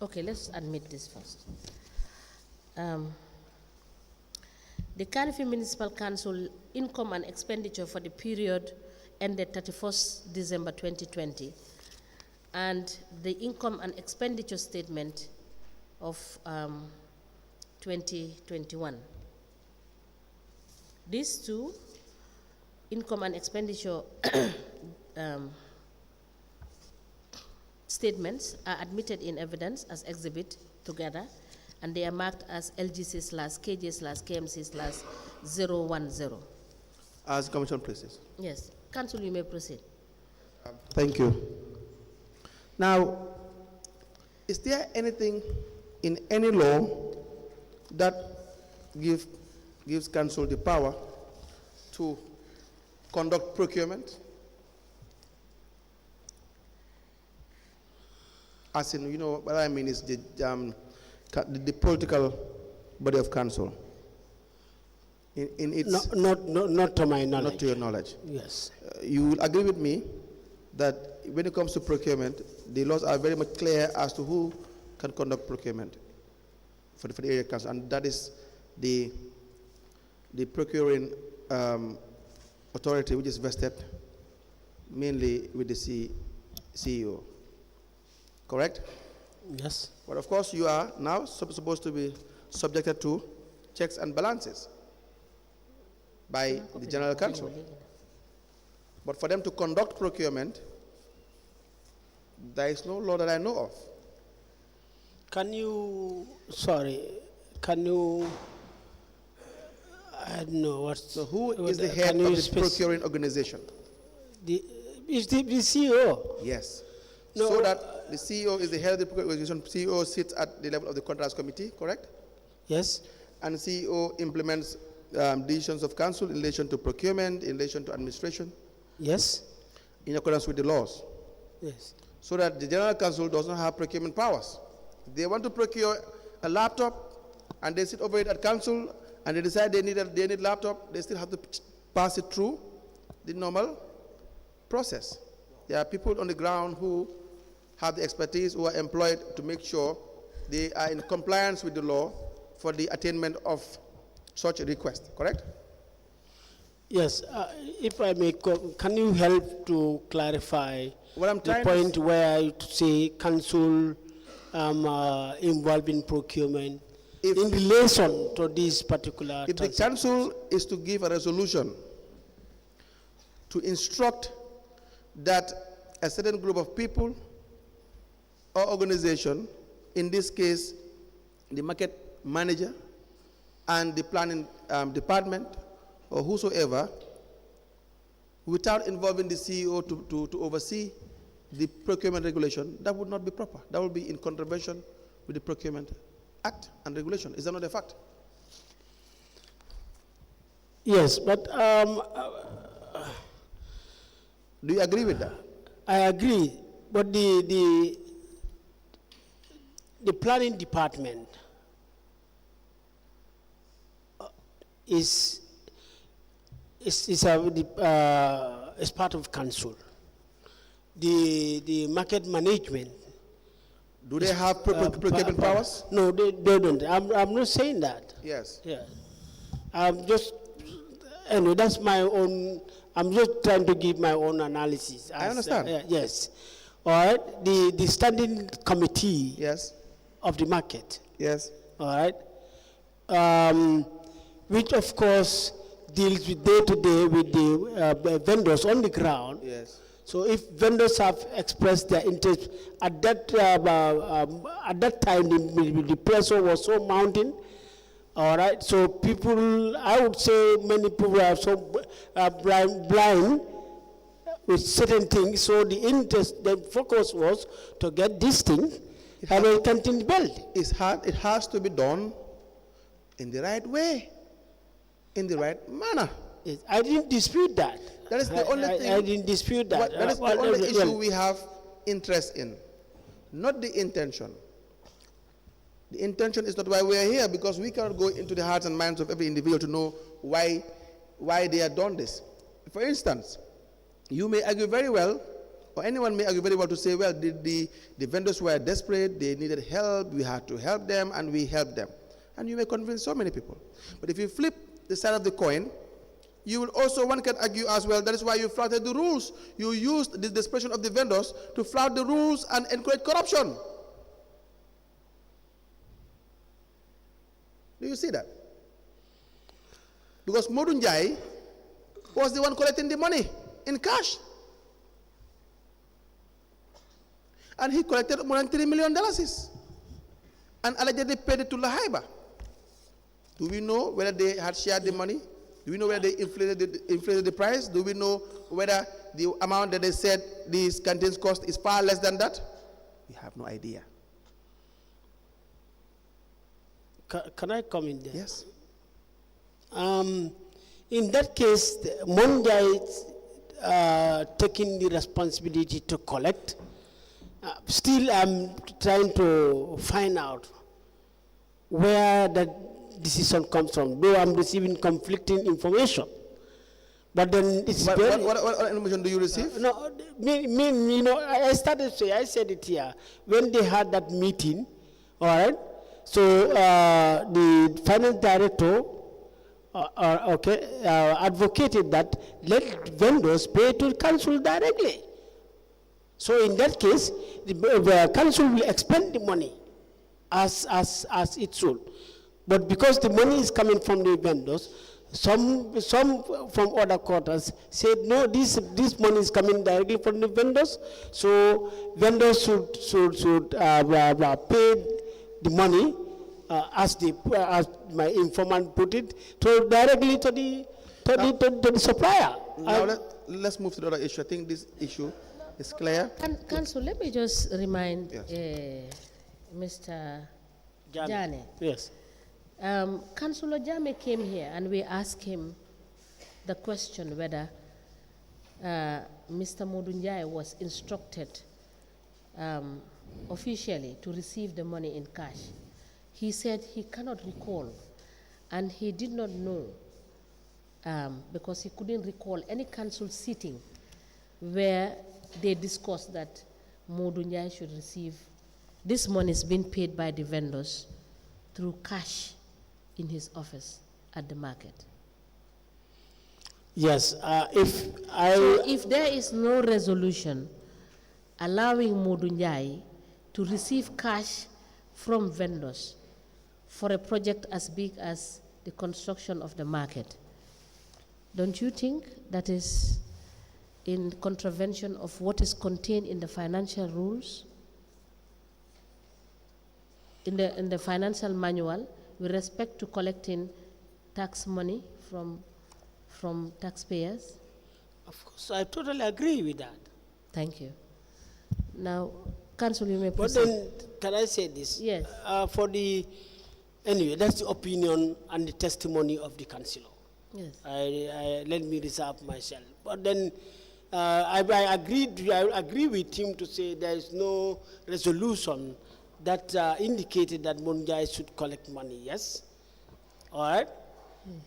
Okay, let's admit this first. The Kanifing Municipal Council income and expenditure for the period ended 31st December 2020, and the income and expenditure statement of 2021. These two, income and expenditure statements, are admitted in evidence as exhibit together, and they are marked as LGC/KJ/KMC/010. As Commission places. Yes. Council, you may proceed. Thank you. Now, is there anything in any law that gives council the power to conduct procurement? As in, what I mean is the political body of council. In its Not to my knowledge. not to your knowledge. Yes. You will agree with me that when it comes to procurement, the laws are very much clear as to who can conduct procurement for the area council, and that is the procuring authority, which is vested mainly with the CEO. Correct? Yes. But of course, you are now supposed to be subjected to checks and balances by the General Council. But for them to conduct procurement, there is no law that I know of. Can you, I don't know what's... So who is the head of this procuring organization? Is the CEO? Yes. No, So that the CEO is the head of the procuring organization. CEO sits at the level of the contracts committee, correct? Yes. And CEO implements decisions of council in relation to procurement, in relation to administration, Yes. in accordance with the laws. Yes. So that the General Council does not have procurement powers. If they want to procure a laptop and they sit over it at council and they decide they need laptop, they still have to pass it through the normal process. There are people on the ground who have the expertise, who are employed to make sure they are in compliance with the law for the attainment of such a request, correct? Yes. If I may, can you help to clarify What I'm the trying point to where you say council involved in procurement If- in relation to this particular If the council is to give a resolution to instruct that a certain group of people or organization, in this case, the market manager and the planning department or whosoever, without involving the CEO to oversee the procurement regulation, that would not be proper. That would be in contravention with the Procurement Act and regulation. Is that not a fact? Yes, but do you agree with that? I agree. But the planning department is part of council. The market management. Do they have procurement powers? No, they don't. I'm not saying that. Yes. Yeah. I'm just, anyway, that's my own, I'm just trying to give my own analysis. I understand. Yes. All right. The standing committee Yes. of the market. Yes. All right. Which of course deals with day to day with the vendors on the ground. Yes. So if vendors have expressed their interest at that time, the pressure was so mounting. All right. So people, I would say, many people are so blind with certain things. So the interest, the focus was to get this thing and it continue built. It's hard. It has to be done in the right way, in the right manner. Yes, I didn't dispute that. That is the only thing. I didn't dispute that. That is the only issue we have interest in, not the intention. The intention is not why we are here, because we cannot go into the hearts and minds of every individual to know why they have done this. For instance, you may argue very well, or anyone may argue very well to say, well, the vendors were desperate, they needed help, we had to help them, and we helped them. And you may convince so many people. But if you flip the side of the coin, you will also, one can argue as well, that is why you flouted the rules. You used the desperation of the vendors to flout the rules and encourage corruption. Do you see that? Because Modun Jai was the one collecting the money in cash. And he collected more than $3 million and allegedly paid it to Lahaiba. Do we know whether they had shared the money? Do we know whether they inflated the price? Do we know whether the amount that they said these canteens cost is far less than that? We have no idea. Can I come in there? Yes. In that case, Monjai taking the responsibility to collect. Still, I'm trying to find out where that decision comes from, though I'm receiving conflicting information. But then it's What very... What information do you receive? No, you know, I started to say, I said it here, when they had that meeting, all right, so the finance director advocated that let vendors pay to council directly. So in that case, the council will expend the money as it should. But because the money is coming from the vendors, some from other quarters said, no, this money is coming directly from the vendors, so vendors should pay the money, as my informant put it, directly to the supplier. Now let's move to the other issue. I think this issue is clear. Council, let me just remind Yes. Mr. Janneh. Yes. Councillor Jame came here and we asked him the question whether Mr. Modunjai was instructed officially to receive the money in cash. He said he cannot recall, and he did not know because he couldn't recall any council sitting where they discussed that Modunjai should receive this money is being paid by the vendors through cash in his office at the market. Yes, So if there is no resolution allowing Modunjai to receive cash from vendors for a project as big as the construction of the market, don't you think that is in contravention of what is contained in the financial rules, in the financial manual with respect to collecting tax money from taxpayers? Of course, I totally agree with that. Thank you. Now, Council, you may But proceed. then, can I say this? Yes. Anyway, that's the opinion and the testimony of the councillor. Yes. Let me reserve myself. But then, I agree with him to say there is no resolution that indicated that Munjai should collect money, yes? All right?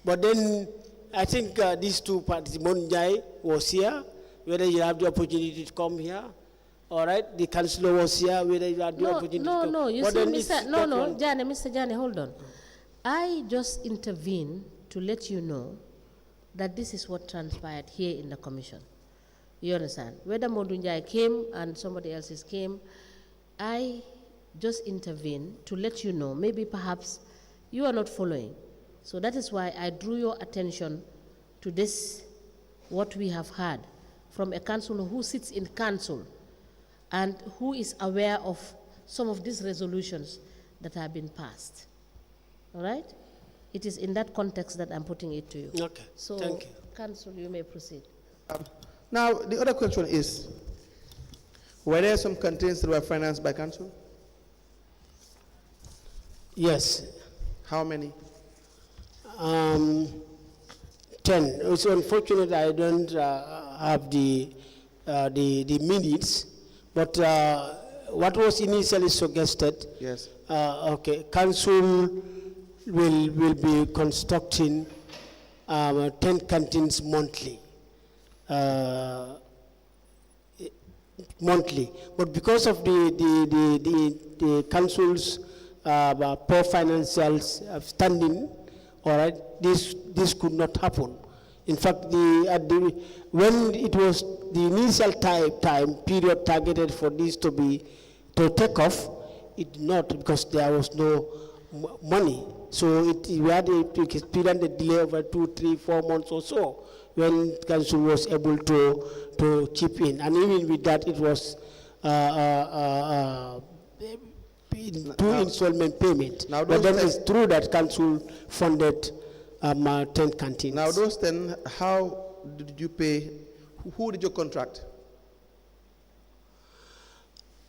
But then, I think these two parties, Munjai was here, whether you have the opportunity to come here, all right? The councillor was here, whether you have the opportunity to come. No, you But see, then Mr. Janneh, hold on. I just intervened to let you know that this is what transpired here in the commission. You understand? Whether Modunjai came and somebody else's came, I just intervened to let you know. Maybe perhaps you are not following. So that is why I drew your attention to this, what we have heard from a councillor who sits in council and who is aware of some of these resolutions that have been passed. All right? It is in that context that I'm putting it to you. Okay, So, thank you. Council, you may proceed. Now, the other question is, were there some campaigns that were financed by council? Yes. How many? 10. It's unfortunate I don't have the minutes, but what was initially suggested, Yes. okay, council will be constructing 10 canteens monthly. But because of the council's poor financial standing, all right, this could not happen. In fact, when it was the initial time period targeted for this to take off, it did not, because there was no money. So we had to experience a delay over 2, 3, 4 months or so when council was able to chip in, and even with that, it was two installment payment. Now But then those it's true that council funded 10 canteens. Now, those 10, how did you pay? Who did you contract?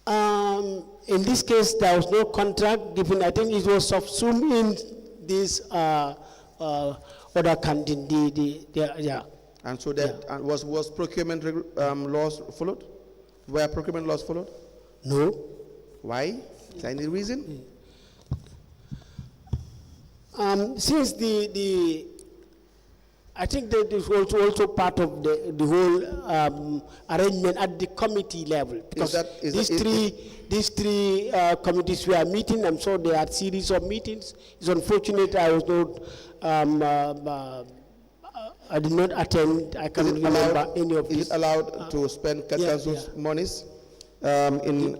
In this case, there was no contract given. I think it was subsumed in this other canteen. Yeah. And so that and was procurement laws followed? Were procurement laws followed? No. Why? Is there any reason? Since I think that is also part of the whole arrangement at the committee level, because these three committees were meeting. I'm sure they had series of meetings. It's unfortunate I was not. I did not attend. I can't remember any of Is this. it allowed to spend council's monies in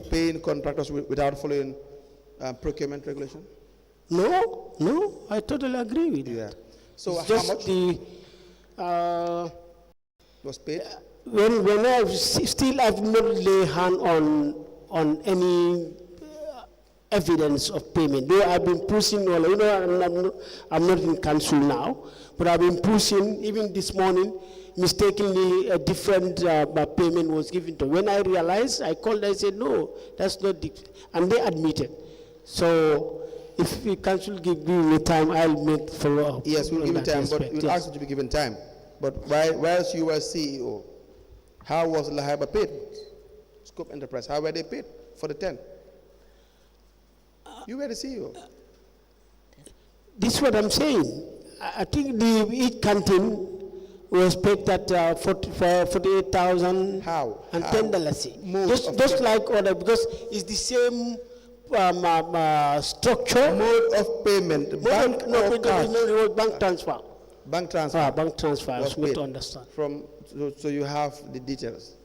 paying contractors without following procurement regulation? No, I totally agree with you. Yeah. So It's how just much was paid? When I've not laid hand on any evidence of payment. Though I've been pushing I'm not in council now, but I've been pushing. Even this morning, mistakenly a different payment was given to. When I realized, I called. I said, no, that's not, and they admitted. So if the council give me time, I'll make follow up. Yes, we'll give you time, but we'll ask you to be given time. But whilst you were CEO, how was Lahaba paid? Scope Enterprise, how were they paid for the 10? You were the CEO. This is what I'm saying. I think each canteen was paid at 48,000. How? And $10. Just like other, because it's the same structure. Mode of payment, bank or cash? Bank transfer. Bank transfer. Bank transfer. I was was paid to understand. So you have the details.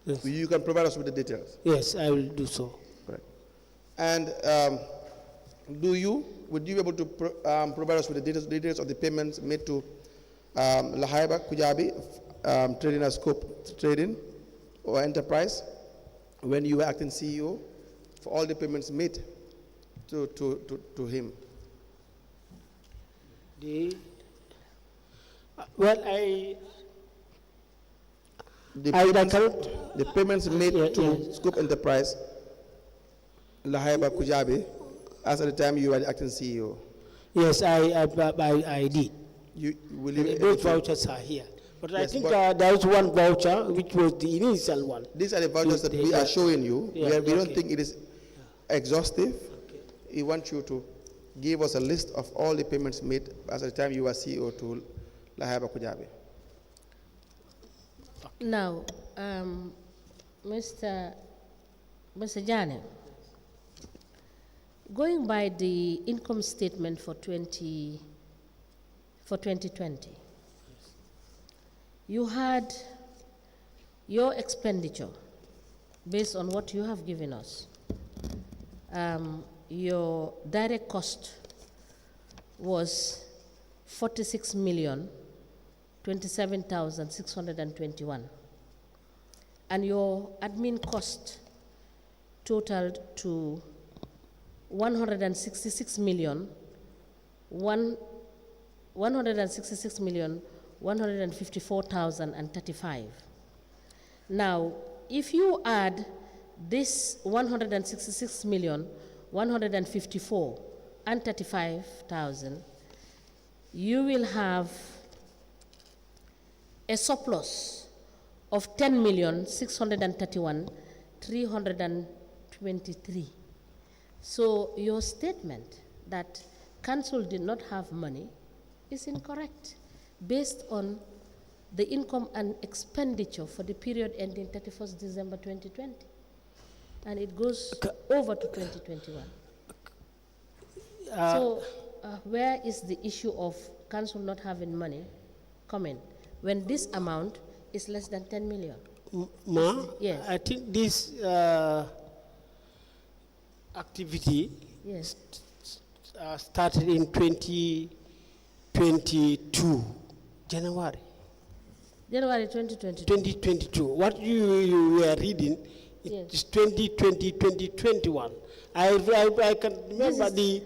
Yes. You can provide us with the details. Yes, I will do so. Correct. And would you be able to provide us with the details of the payments made to Lahaiba Kujabi trading as scope trading or enterprise when you were acting CEO for all the payments made to him? Well, The payments made to Scope Enterprise, Lahaiba Kujabi, as at the time you were the acting CEO. Yes, I did. Those vouchers are here. But yes, I think there is one voucher which was the initial one. These are the vouchers that we are showing you. We don't think it is exhaustive. Okay. We want you to give us a list of all the payments made as at the time you were CEO to Lahaiba Kujabi. Now, Mr. Janneh, going by the income statement for 2020, you had your expenditure based on what you have given us. Your direct cost was 46,027,621, and your admin cost totaled to 166,154,035. Now, if you add this 166,154,035 and 35,000, you will have a surplus of 10,631,323. So your statement that council did not have money is incorrect based on the income and expenditure for the period ending 31st December 2020. And it goes over to 2021. Where is the issue of council not having money coming when this amount is less than 10 million? Yes. I think this activity started in 2022, January. January 2022. 2022. What you were reading, it's 2020, 2021. I can remember the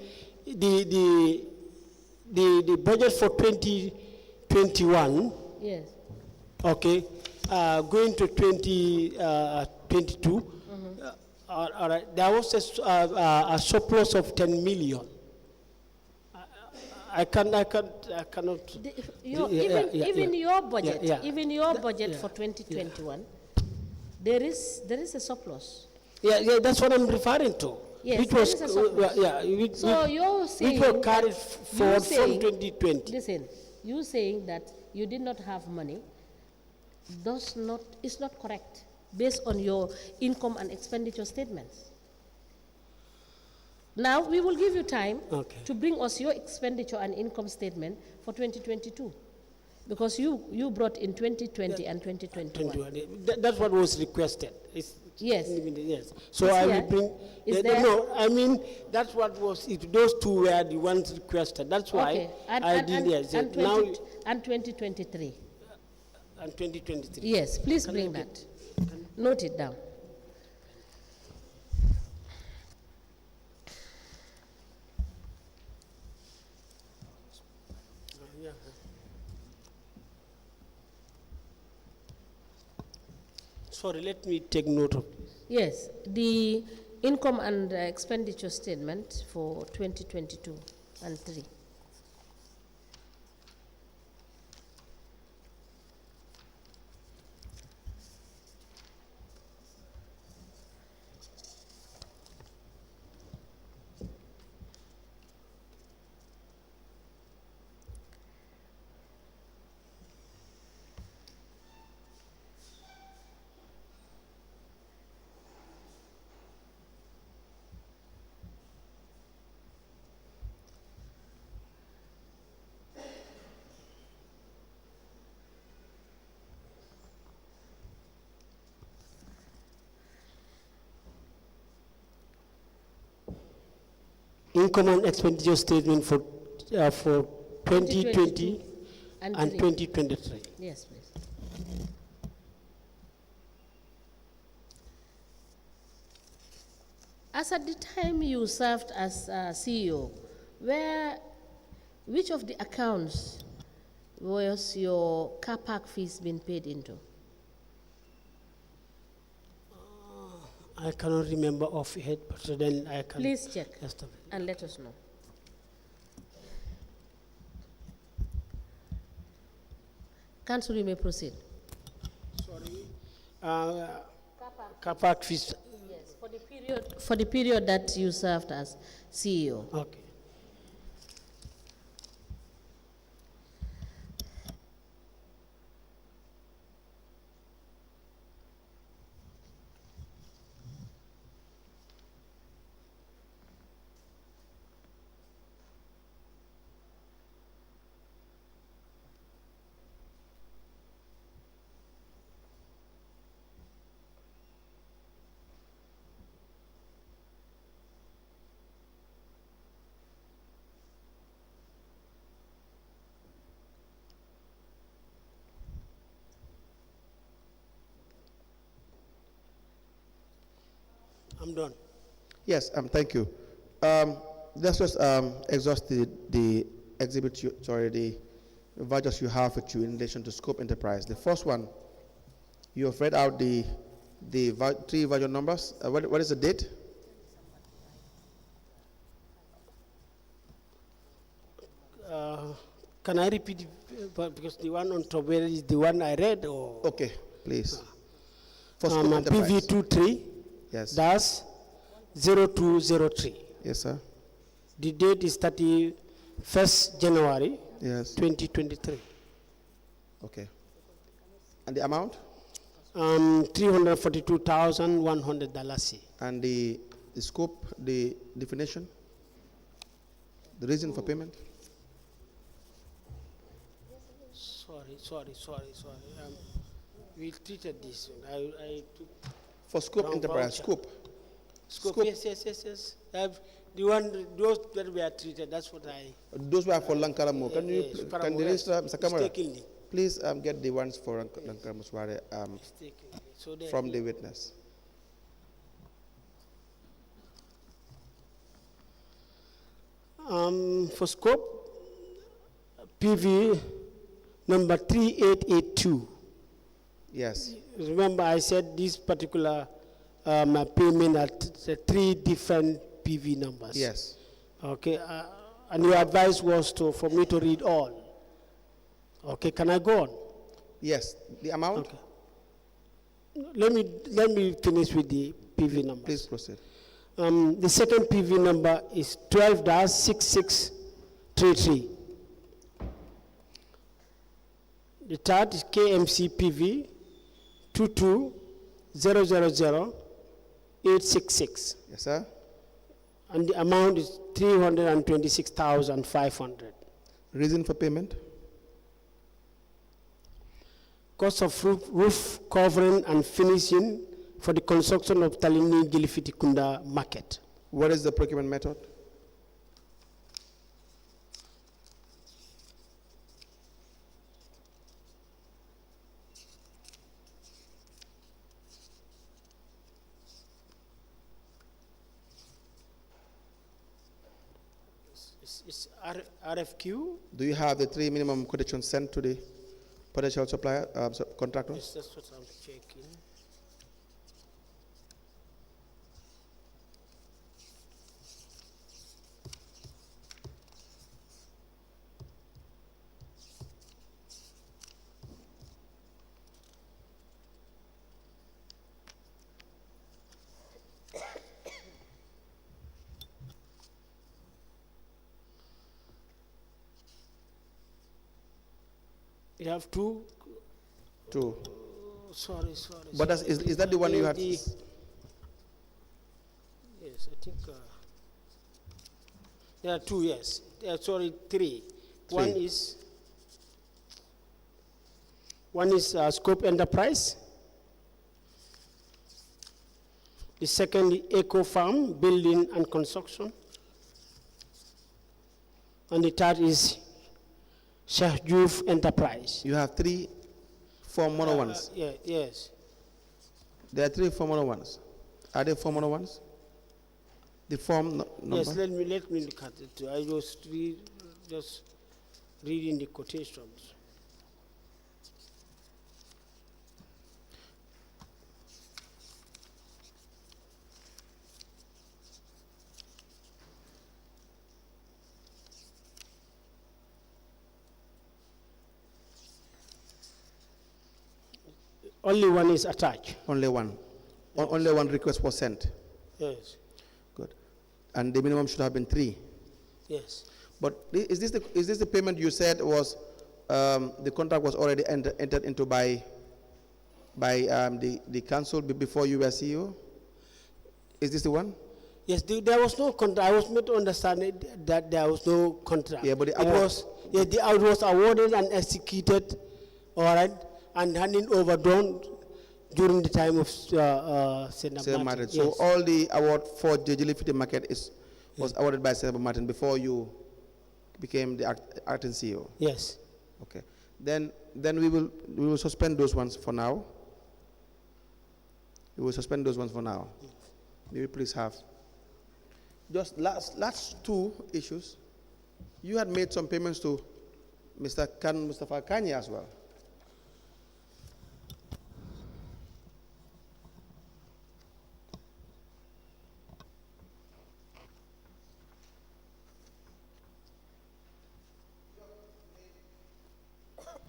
budget for 2021. Yes. Okay. Going to 2022. All right. There was a surplus of 10 million. I cannot. Even your budget for 2021, there is a surplus. Yeah, that's what I'm referring to. Yes, which was you're saying which was carried forward from 2020. Listen, you saying that you did not have money is not correct based on your income and expenditure statements. Now, we will give you time to bring us your expenditure and income statement for 2022, because you brought in 2020 and 2021. That's what was requested. Yes. Yes. So I will bring. No, I mean that's what was. If those two were the ones requested, that's why I did. Yes. And 2023. And 2023. Yes. Please bring that. Note it down. Sorry, let me take note of this. Yes, the income and expenditure statement for 2022 and 3. Income and expenditure statement for 2020 and 2023. Yes, please. As at the time you served as CEO, which of the accounts was your car park fees being paid into? I cannot remember offhand, but then I can. Please check Just and let us know. Council, you may proceed. car park fees. Yes, for the period that you served as CEO. Okay. I'm done. Yes, thank you. Let's just exhaust the exhibit, the vouchers you have with you in relation to scope enterprise. The first one, you have read out the three voucher numbers. What is the date? Can I repeat it? Because the one on top where is the one I read? Or Okay, please. For scope enterprise. PV23 Yes. dash 0203. Yes, sir. The date is 31st January Yes. 2023. Okay. And the amount? $342,100. And the scope, the definition? The reason for payment? Sorry. We treated this one. I took For scope wrong enterprise, voucher. scope. Yes. Those that were treated, that's what I. Those were for Lankaramo. Can you, Yes, can the register, Mr. Kamara, mistakenly. please get the ones for Lankaramo Mistakenly. So they- from the witness. For scope, PV number 3882. Yes. Remember, I said this particular payment at three different PV numbers. Yes. Okay, and your advice was for me to read all. Okay, can I go on? Yes. The amount? Okay. Let me finish with the PV numbers. Please proceed. The second PV number is 12-6633. The third is k.M.C. PV 220000866. Yes, sir. And the amount is 326,500. Reason for payment? Cost of roof covering and finishing for the construction of Talini Gilifitikunda market. What is the procurement method? It's RFQ. Do you have the three minimum quotations sent to the potential supplier, contractor? Yes, that's what I'm checking. You have two. Sorry. But is that the one you had? Yes, I think there are two, yes. Sorry, three. One is Scope Enterprise. The second, Eco Farm, Building and Construction. And the third is Shahjuf Enterprise. You have three Formula ones. Yes. There are three Formula ones. Are they Formula ones? The form number? Yes, let me look at it. I was just reading the quotations. Only one is attached. Only one. Only one request was sent. Yes. Good. And the minimum should have been 3. Yes. But is this the payment you said was the contract was already entered into by the council before you were CEO? Is this the one? Yes, there was no contract. I was made to understand that there was no contract. Yeah, but it was awarded and executed, all right, and handing over done during the time of Senator Martin. So Yes. all the award for the Jilifiti market was awarded by Senator Martin before you became the acting CEO. Yes. Okay. Then we will suspend those ones for now. We will suspend those ones for now. May we please have just last 2 issues. You had made some payments to Mr. Mustafa Kanye as well.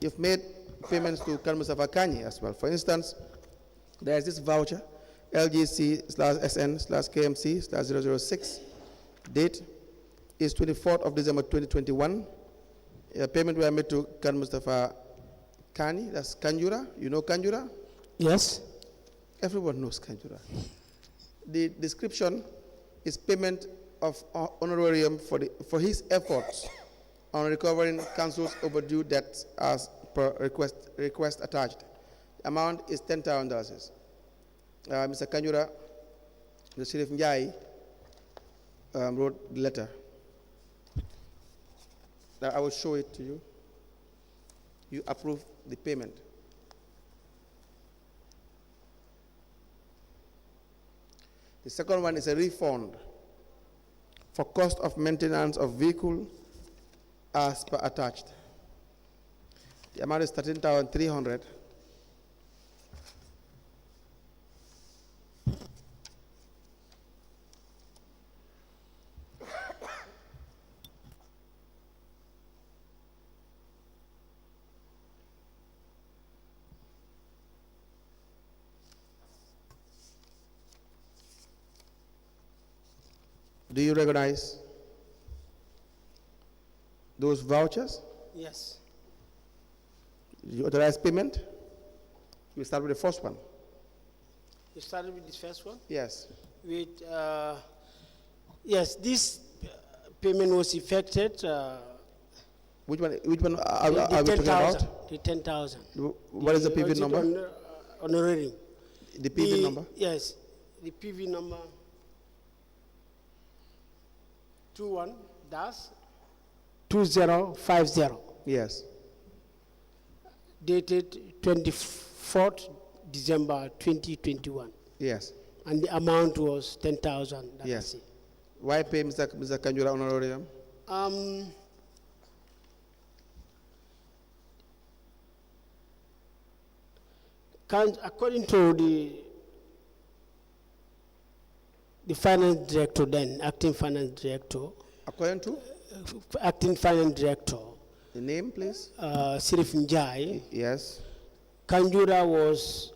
You've made payments to Mustafa Kanye as well. For instance, there is this voucher, LGC/SN/KMC/006. Date is 24th of December 2021. Payment were made to Mustafa Kanye, that's Kanjura. You know Kanjura? Yes. Everyone knows Kanjura. The description is payment of honorarium for his efforts on recovering council's overdue debts as per request attached. The amount is $10,000. Mr. Kanjura, the Sheriff Njai, wrote the letter. Now I will show it to you. You approve the payment. The second one is a refund for cost of maintenance of vehicle as per attached. The amount is $13,300. Do you recognize those vouchers? Yes. You authorize payment? We start with the first one. You started with this first one? Yes. With, yes, this payment was effected. Which one are we talking about? The 10,000. What is the PV number? Honorarium. The PV number? Yes. The PV number 21-2050. Yes. Dated 24th December 2021. Yes. And the amount was 10,000. Yes. Why pay Mr. Kanjura honorarium? According to the finance director then, acting finance director. According to? Acting finance director. The name, please? Sirif Njai. Yes. Kanjura was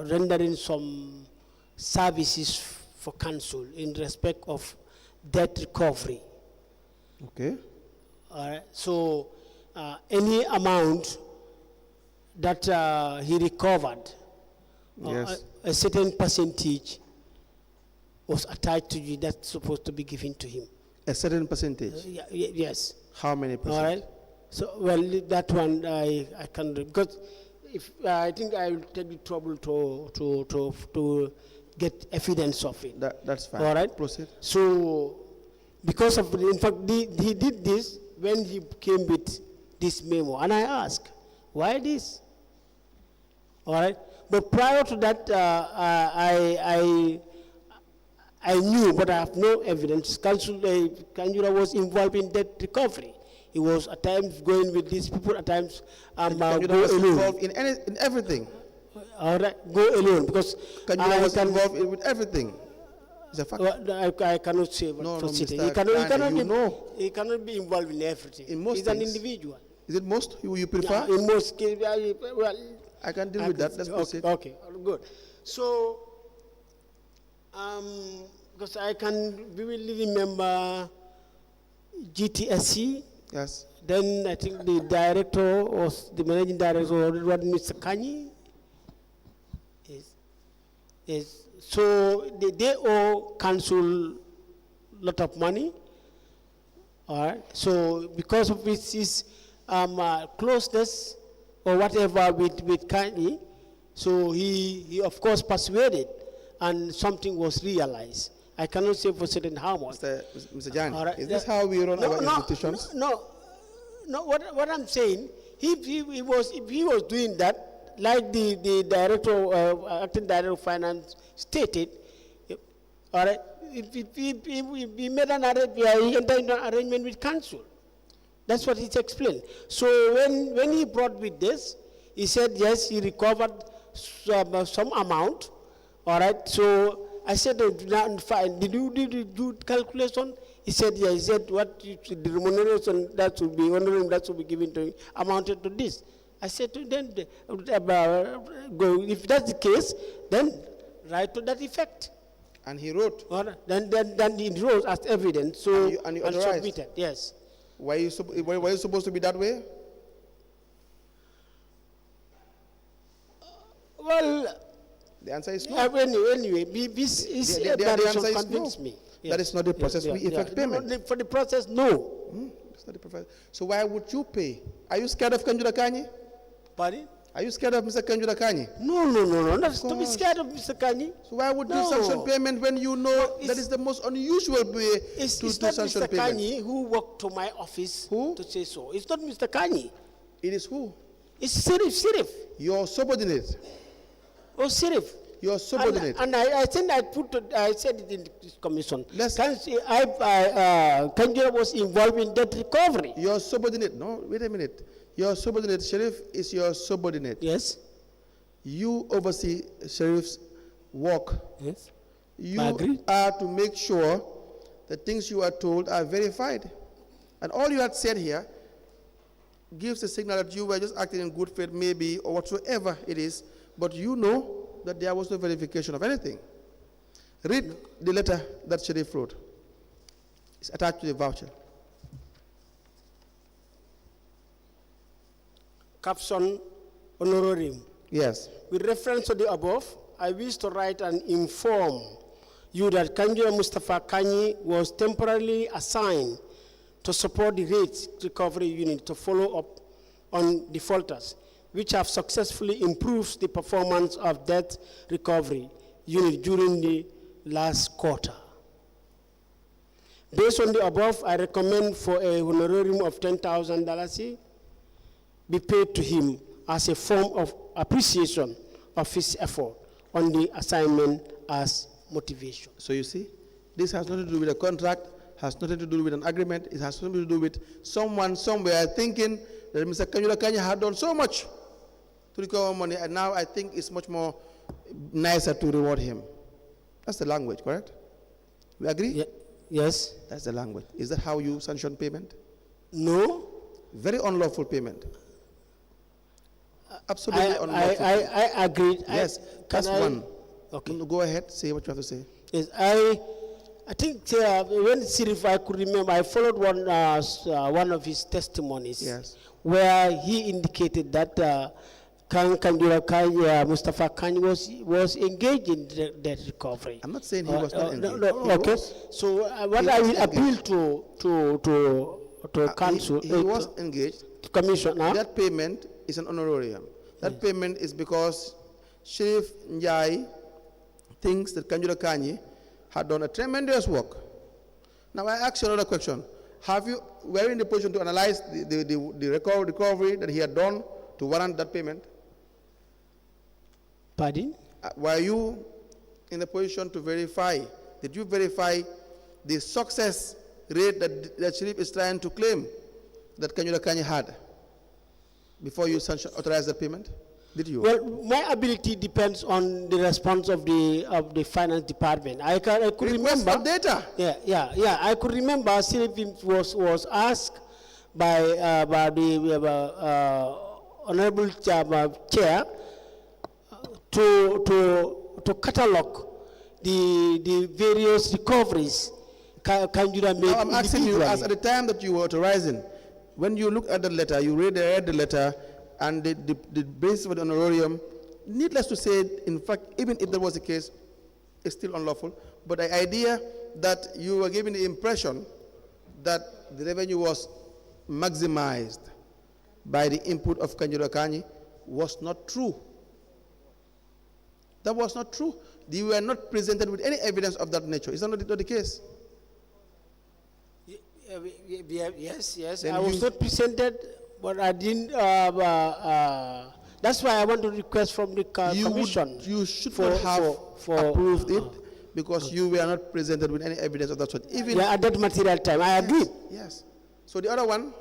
rendering some services for council in respect of debt recovery. Okay. All right. So any amount that he recovered, Yes. a certain percentage was attached to you that's supposed to be given to him. A certain percentage? Yes. How many percent? All right. So, well, that one I can, because if I think I will take the trouble to get evidence of it. That's fine. All right. Proceed. So, because of, in fact, he did this when he came with this memo, and I asked, why this? I But prior to that, I I knew, but I have no evidence. Kanjura was involved in debt recovery. He was at times going with these people, at times Kanjura go was alone. involved in everything. All right, go alone, because Kanjura was involved with everything. It's a fact. Well, I cannot say what No, for no, sitting. Mr. He cannot be involved in everything. In most He's an things. individual. Is it most you prefer? Yeah, in most cases, well, I can deal with that. Let's proceed. Okay, good. So, because I can vividly remember GTSC. Yes. Then I think the director was the managing director, was Mr. Kanyi. Yes. So they owe council lot of money. All right. So because of his closeness or whatever with Kanyi, so he of course persuaded, and something was realized. I cannot say for certain how much. Mr. Jan, Right. is this how we run our institutions? No. What I'm saying, if he was doing that, like the director, acting director of finance stated, all right. If he made an arrangement with council, that's what he's explained. So when he brought with this, he said yes, he recovered some amount, all right. So I said, fine. Did you do calculation? He said, yeah. He said, what the remuneration that will be honoring, that will be given to him, amounted to this. I said to them, go. If that's the case, then write to that effect. And he wrote. All right. Then he wrote as evidence. So And you authorized? submitted. Yes. Were you supposed to be that way? Well. The answer is no. Anyway, this is answer is convinced no. me. That is not the process we effect payment. For the process, no. That's not the process. So why would you pay? Are you scared of Kanjura Kanyi? Pardon? Are you scared of Mr. Kanjura Kanyi? No. Not to be scared of Mr. Kanyi. So why would you No. sanction payment when you know that is the most unusual way It's to not sanction Mr. payment? Kanyi who walked to my office Who? to say so. It's not Mr. Kanyi. It is who? It's Sirif. Your subordinate. Oh, Sirif. Your subordinate. And I think I said it in this commission. Let's- Kanjura was involved in debt recovery. Your subordinate. No, wait a minute. Your subordinate, Sheriff, is your subordinate. Yes. You oversee Sheriff's work. Yes. You I agree. are to make sure the things you are told are verified. And all you had said here gives a signal that you were just acting in good faith, maybe, or whatsoever it is, but you know that there was no verification of anything. Read the letter that Sheriff wrote. It's attached to the voucher. Caption honorarium. Yes. With reference to the above, I wish to write and inform you that Kanjura Mustafa Kanyi was temporarily assigned to support the rates recovery unit to follow up on defaulters, which have successfully improved the performance of debt recovery unit during the last quarter. Based on the above, I recommend for a honorarium of $10,000 be paid to him as a form of appreciation of his effort on the assignment as motivation. So you see, this has nothing to do with a contract, has nothing to do with an agreement, it has nothing to do with someone somewhere thinking that Mr. Kanjura Kanyi had done so much to recover money, and now I think it's much more nicer to reward him. That's the language, correct? We agree? Yes. That's the language. Is that how you sanction payment? No. Very unlawful payment. Absolutely unlawful. I agree. Yes, that's one. Okay. Go ahead, say what you have to say. Yes, I think when Sirif, I could remember, I followed one of his testimonies. Yes. Where he indicated that Kanjura Kanyi, Mustafa Kanyi was engaged in debt recovery. I'm not saying he was not engaged. Okay. So what I will appeal to council, he was engaged. Commissioner. That payment is an honorarium. That payment is because Sheriff Njai thinks that Kanjura Kanyi had done a tremendous work. Now I ask you another question. Were you in the position to analyze the recovery that he had done to warrant that payment? Pardon? Were you in the position to verify Did you verify the success rate that Sheriff is trying to claim that Kajali had before you authorized the payment? Did you? Well, my ability depends on the response of the finance department. I could Request remember for data. Yeah. I could remember Sheriff was asked by the honorable chair to catalog the various recoveries Kajali made. Now I'm asking you, as individually. at the time that you were authorizing, when you look at the letter, you read the letter, and the basis for the honorarium, needless to say, in fact, even if that was the case, it's still unlawful. But the idea that you were given the impression that the revenue was maximized by the input of Kajali was not true. That was not true. You were not presented with any evidence of that nature. Is that not the case? Yes. Then I was not presented, but I didn't. That's why I want to request from the commission. You should not have approved it because you were not presented with any evidence of that sort. Even at that material time, I agree. Yes. So the other one.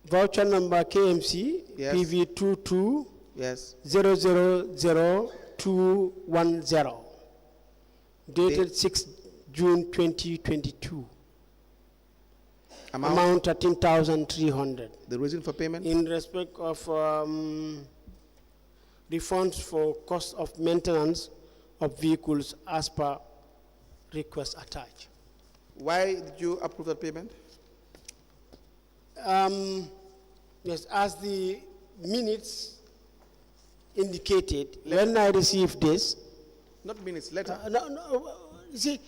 Voucher number k.M.C. Yes. PV22 Yes. 000210, dated 6 June 2022. Amount 13,300. The reason for payment? In respect of refunds for cost of maintenance of vehicles as per request attached. Why did you approve that payment? Yes, as the minutes indicated, when I received this, Not minutes, letter. you see,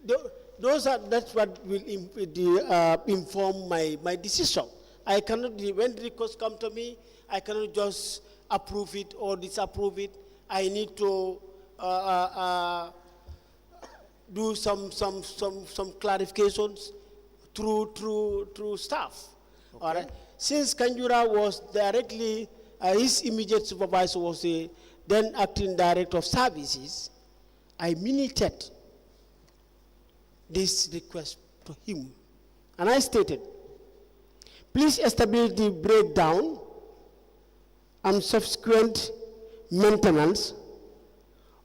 that's what will inform my decision. I cannot, when the request come to me, I cannot just approve it or disapprove it. I need to do some clarifications through staff. Okay. All right. Since Kanjura was directly, his immediate supervisor was the then acting director of services, I minuted this request to him. And I stated, please establish the breakdown and subsequent maintenance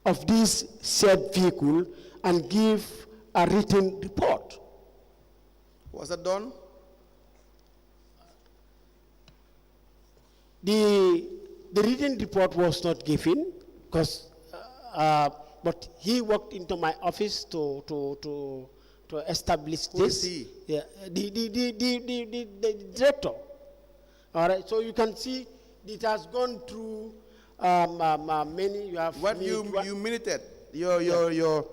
of this said vehicle and give a written report. Was that done? The written report was not given because, but he walked into my office to establish Who this. is he? Yeah, the director. All right, so you can see it has gone through many. You have What you minuted, your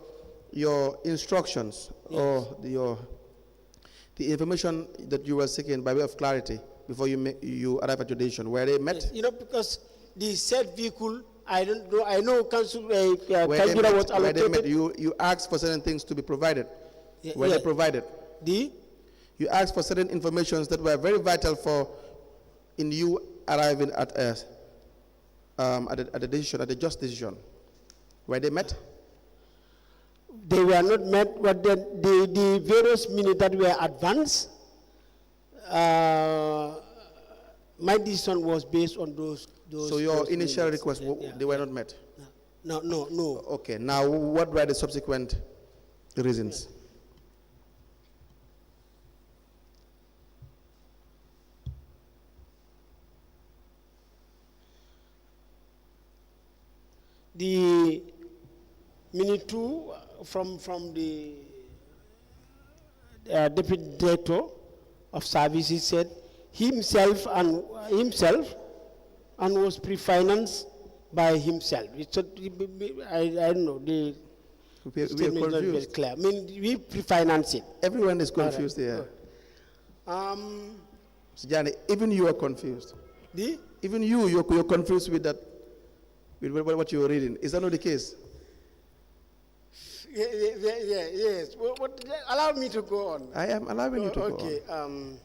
instructions, Yes. or the information that you were seeking by way of clarity before you arrive at your decision, were they met? Yes, because the said vehicle, I don't know. I know Council Were they Kanjura met? was Were they met? allocated. You asked for certain things to be provided. Yeah, Were yeah. they provided? You asked for certain informations that were very vital in you arriving at a decision, at a just decision. Were they met? They were not met, but the various minutes that were advanced, my decision was based on those. So your those initial minutes. requests, they were not met? No. Okay, now what were the subsequent reasons? The minute 2 from the deputy director of services said himself and was pre-financed by himself. It's a, I don't know, the We are statement is not very confused. clear. I mean, we pre-finance it. Everyone is confused here. So Janneh, even you are confused. Even you're confused with that, with what you were reading. Is that not the case? Yes. Allow me to go on. I am allowing you to Okay. go on.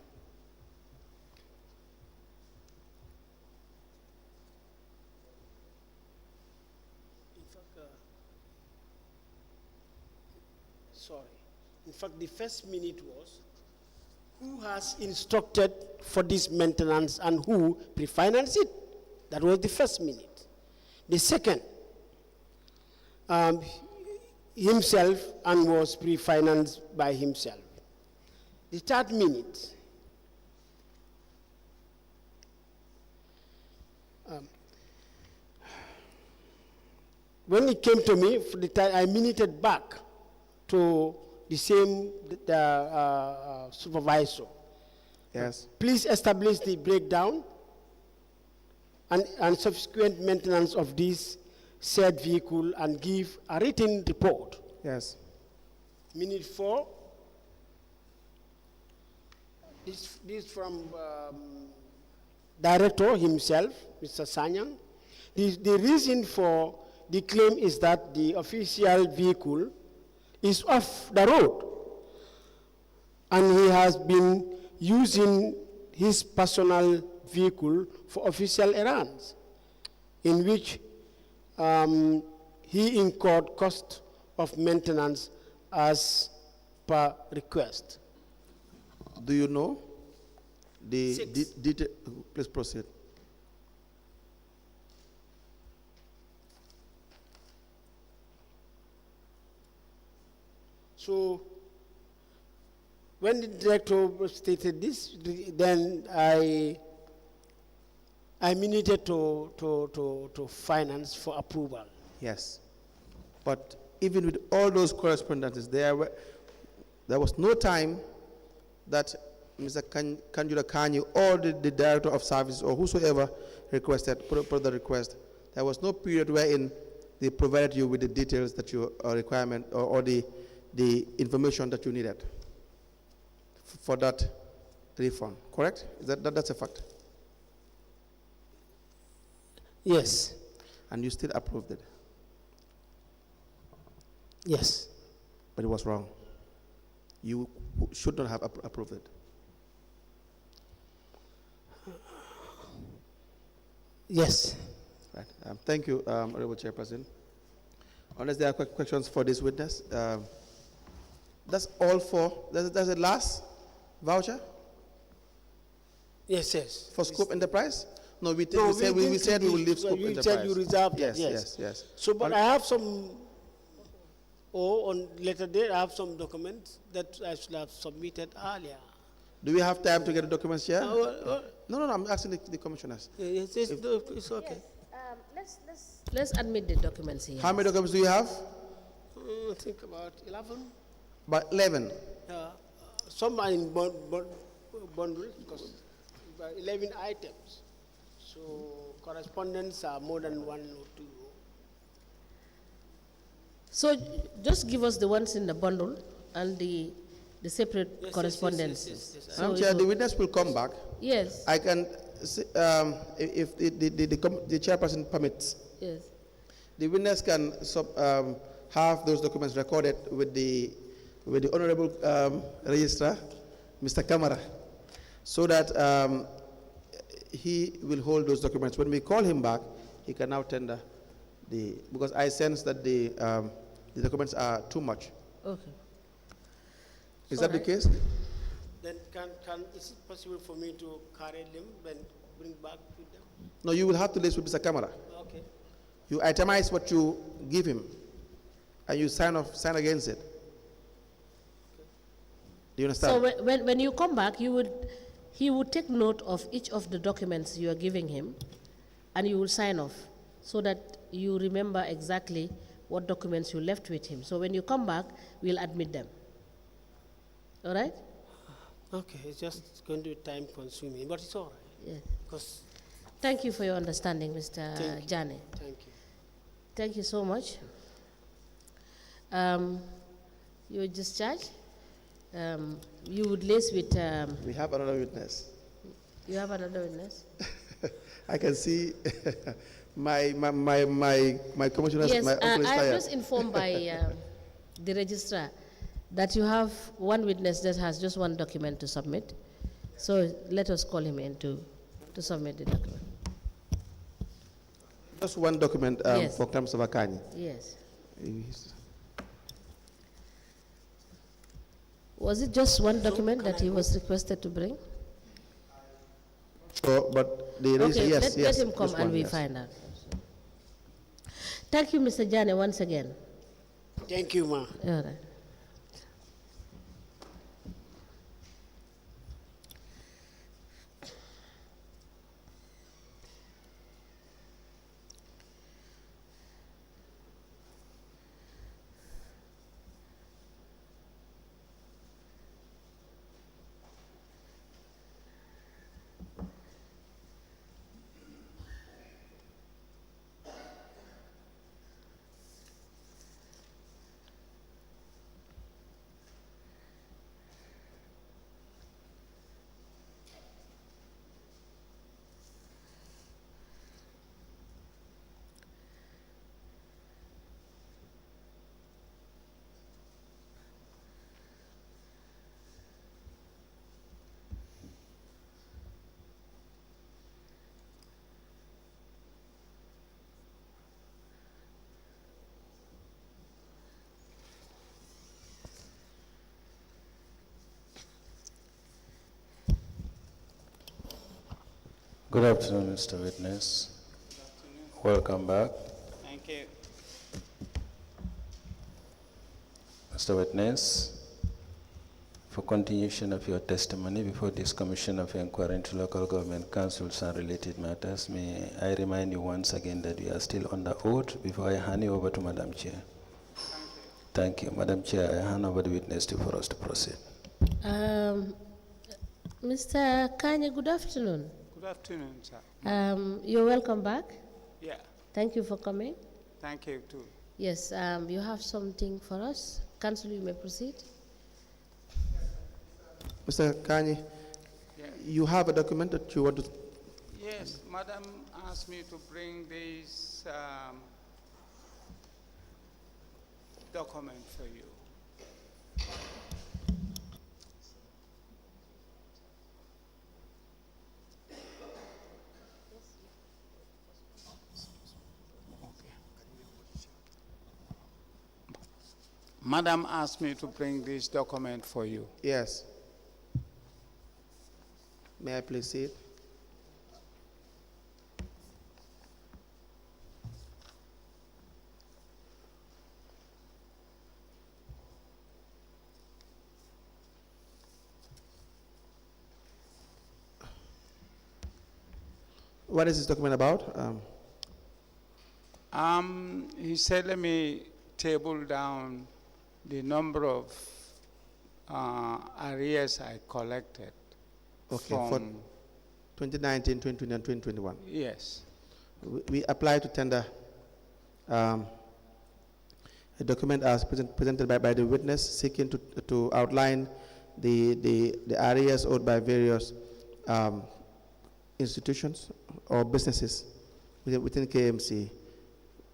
Sorry. In fact, the first minute was who has instructed for this maintenance and who pre-financed it. That was the first minute. The second, himself and was pre-financed by himself. The third minute, when it came to me, for the time I minuted back to the same supervisor. Yes. Please establish the breakdown and subsequent maintenance of this said vehicle and give a written report. Yes. Minute 4. This from director himself, Mr. Sanyang. The reason for the claim is that the official vehicle is off the road and he has been using his personal vehicle for official errands in which he incurred cost of maintenance as per request. Do you know the 6. detail? Please proceed. So when the director stated this, then I minuted to finance for approval. Yes. But even with all those correspondences, there was no time that Mr. Kanjura Kanyi or the director of service or whosoever requested, put the request, there was no period wherein they provided you with the details that you requirement or the information that you needed for that refund, correct? That's a fact. Yes. And you still approved it, Yes. but it was wrong. You should not have approved it. Yes. Right. Thank you, Honorable Chairperson. Unless there are questions for this witness, that's all for. There's a last voucher Yes. for Scope Enterprise. No, we No, said we said we will leave Scope you Enterprise. said you reserved Yes, that, yes. So, but I have some, on later date, I have some documents that I should have submitted earlier. Do we have time to get the documents here? No, No, I'm asking the commissioners. yes, it's okay. Let's admit the documents here. How many documents do you have? I think about 11. About 11. Some are in bundles because 11 items. So correspondence are more than 1 or 2. So just give us the ones in the bundle and the separate Yes, correspondences. yes. So Madam it Chair, the will- witness will come back. Yes, I can, if the chairperson permits, yes. the witness can have those documents recorded with the honorable registrar, Mr. Kamara, so that he will hold those documents. When we call him back, he can now tender because I sense that the documents are too much. Okay. Is that the Alright. case? Then is it possible for me to carry them and bring back with them? No, you will have to list with Mr. Kamara. Okay. You itemize what you give him, and you sign against it. Do you So understand? when you come back, he would take note of each of the documents you are giving him, and you will sign off, so that you remember exactly what documents you left with him. So when you come back, we'll admit them. All right? Okay, it's just going to be time consuming, but it's all right. Yeah. Because, Thank you for your understanding, Mr. Thank you. Janneh. thank you. Thank you so much. You're discharged. You would liaise with. We have another witness. You have another witness. I can see my commissioners. Yes, my uncle is I am tired. just informed by the registrar that you have one witness that has just one document to submit. So let us call him in to submit the document. Just one document Yes. for K.M.C. Vakani. Yes. Yes. Was it just one document that he was requested to bring? So, but the reason, Okay, yes, let him come just and one, we yes. find out. Thank you, Mr. Janneh, once again. Thank you, ma. All right. Good afternoon, Mr. Witness. Welcome back. Thank you. Mr. Witness, for continuation of your testimony before this Commission of Inquiry into Local Government Councils and related matters, may I remind you once again that we are still under oath before I hand you over to Madam Chair. Thank you. Madam Chair, I hand over the witness to for us to proceed. Mr. Kanye, good afternoon. Good afternoon, sir. You're welcome back. Yeah, Thank you for coming. thank you too. Yes, you have something for us. Council, you may proceed. Mr. Kanye, Yeah. you have a document that you want to. Yes, Madam asked me to bring this document for you. Madam asked me to bring this document for you. Yes. May I please see it? What is this document about? He said, let me table down the number of arrears I collected. Okay, for from, 2019, 2020, and 2021. yes, We applied to tender a document as presented by the witness seeking to outline the arrears owed by various institutions or businesses within K.M.C.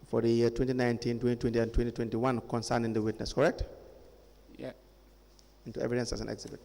for the year 2019, 2020, and 2021 concerning the witness, correct? yeah. Into evidence as an exhibit.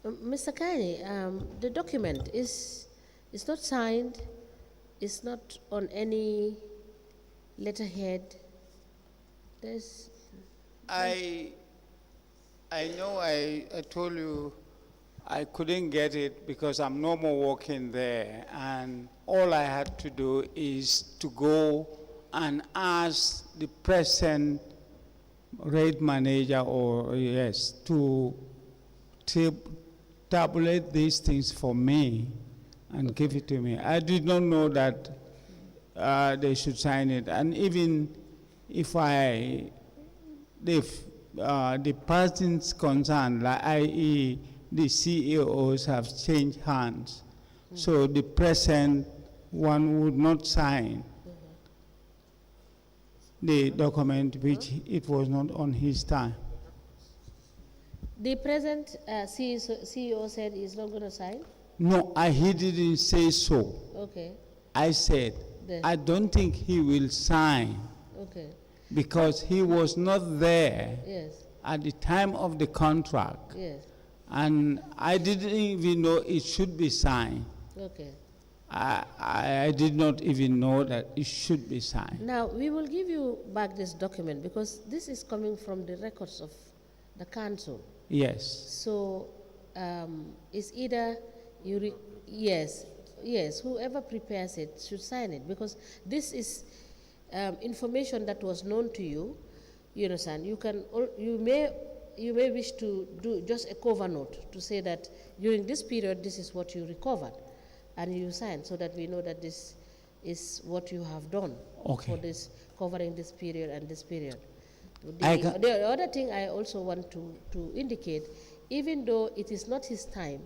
Mr. Kani, the document is not signed, it's not on any letterhead. There's I know I told you I couldn't get it because I'm no more working there, and all I had to do is to go and ask the present rate manager, or yes, to tabulate these things for me and give it to me. I did not know that they should sign it, and even if the persons concerned, like i.e. the CEOs, have changed hands, so the present one would not sign the document, which it was not on his time. the present CEO said he's not going to sign. No, he didn't say so. Okay, I said, Then- I don't think he will sign okay, because he was not there yes, at the time of the contract. yes, And I didn't even know it should be signed. okay. I did not even know that it should be signed. Now, we will give you back this document because this is coming from the records of the council. Yes. So, it's either yes, whoever prepares it should sign it because this is information that was known to you. You understand? You may wish to do just a cover note to say that during this period, this is what you recovered, and you sign so that we know that this is what you have done Okay. for this, covering this period and this period. I The other thing I also want to indicate, even though it is not his time,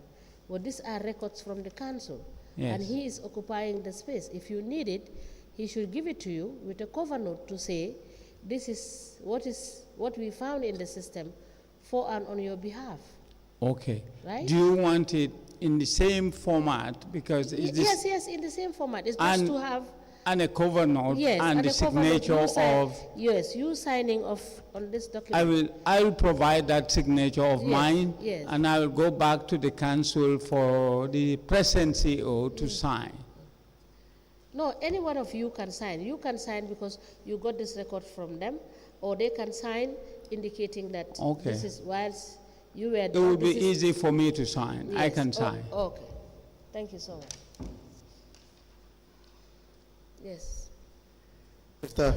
but these are records from the council, Yes. and he is occupying the space. If you need it, he should give it to you with a cover note to say, this is what we found in the system for and on your behalf. Okay. Right? Do you want it in the same format? Because it's this Yes, in the same format. It's just And- to have and a cover note yes, and the a cover note, signature you sign- of. yes, you signing off on this document. I will provide that signature of Yes, mine, yes. and I will go back to the council for the present CEO to sign. No, any one of you can sign. You can sign because you got this record from them, or they can sign indicating that Okay. this is whilst you were. It would be easy for me to sign. I Yes. can sign. Okay, thank you so much. Yes. Mr.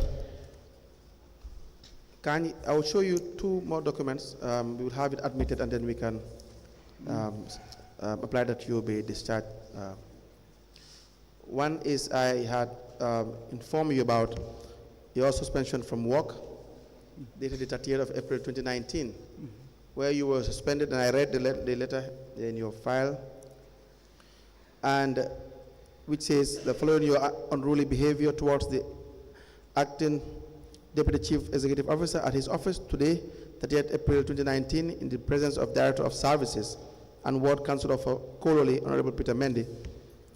I will show you two more documents. We will have it admitted and then we can apply that you will be discharged. One is I had informed you about your suspension from work dated the 30th of April 2019, where you were suspended, and I read the letter in your file, and which says the following your unruly behavior towards the acting Deputy Chief Executive Officer at his office today, 30th April 2019, in the presence of Director of Services and Ward Councillor for Koroli, Honorable Peter Mendy.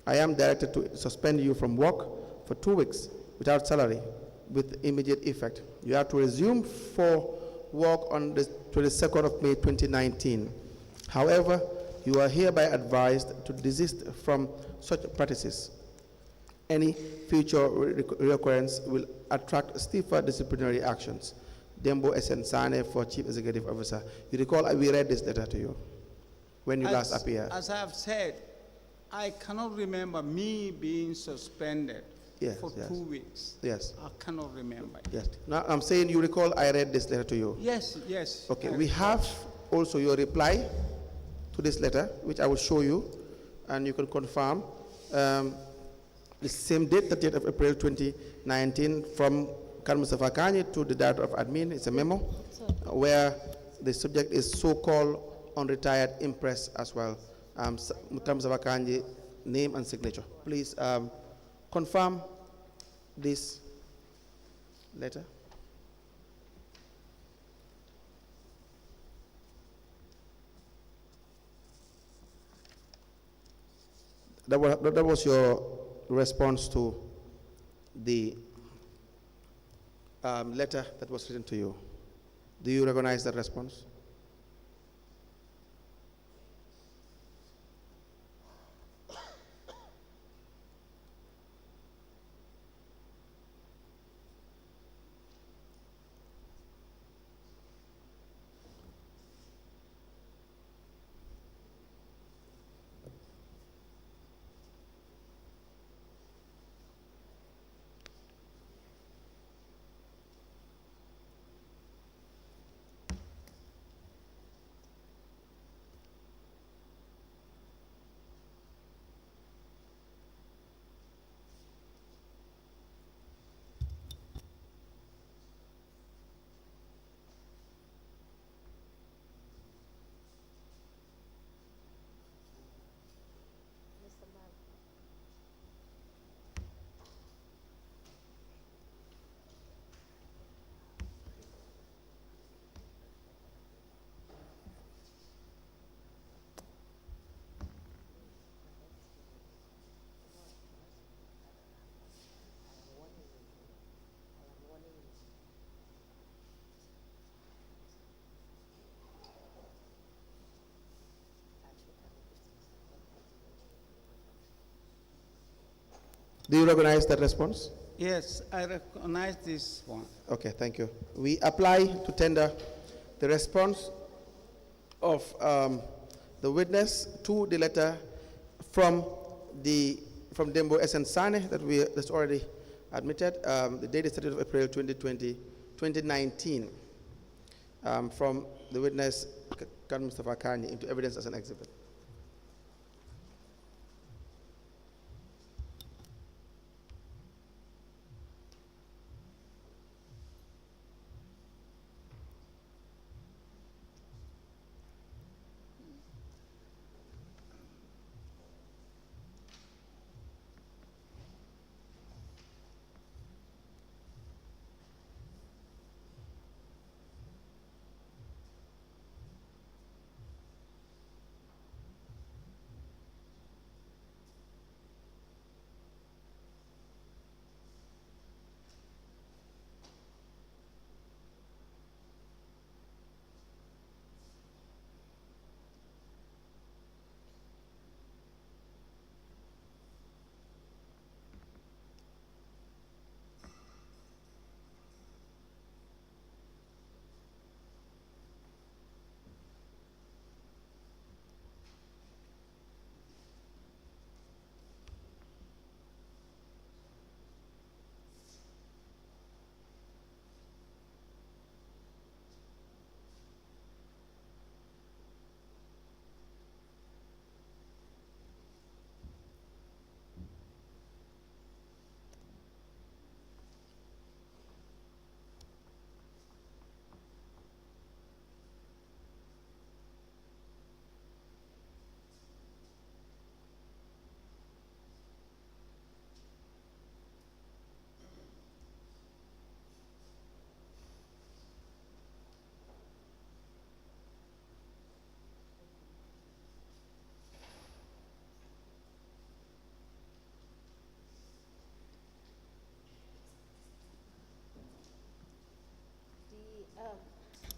I am directed to suspend you from work for 2 weeks without salary with immediate effect. You have to resume for work on the 22nd of May 2019. However, you are hereby advised to desist from such practices. Any future reoccurrence will attract stiffer disciplinary actions. Dembo Essensane for Chief Executive Officer. You recall we read this letter to you when you last appeared. As I have said, I cannot remember me being suspended for 2 weeks. Yes. I cannot remember. Yes. Now I'm saying you recall I read this letter to you. Yes, yes. Okay. We have also your reply to this letter, which I will show you, and you can confirm. The same date, 30th of April 2019, from K.M.C to the Director of Admin. It's a memo where the subject is so-called unretired impress as well. K.M.C name and signature. Please confirm this letter. That was your response to the letter that was written to you. Do you recognize that response? Do you recognize that response? Yes, I recognize this one. Okay, thank you. We apply to tender the response of the witness to the letter from Dembo SN Sane that's already admitted. The date is 30th of April 2019, from the witness Kan Mustafa Kani into evidence as an exhibit.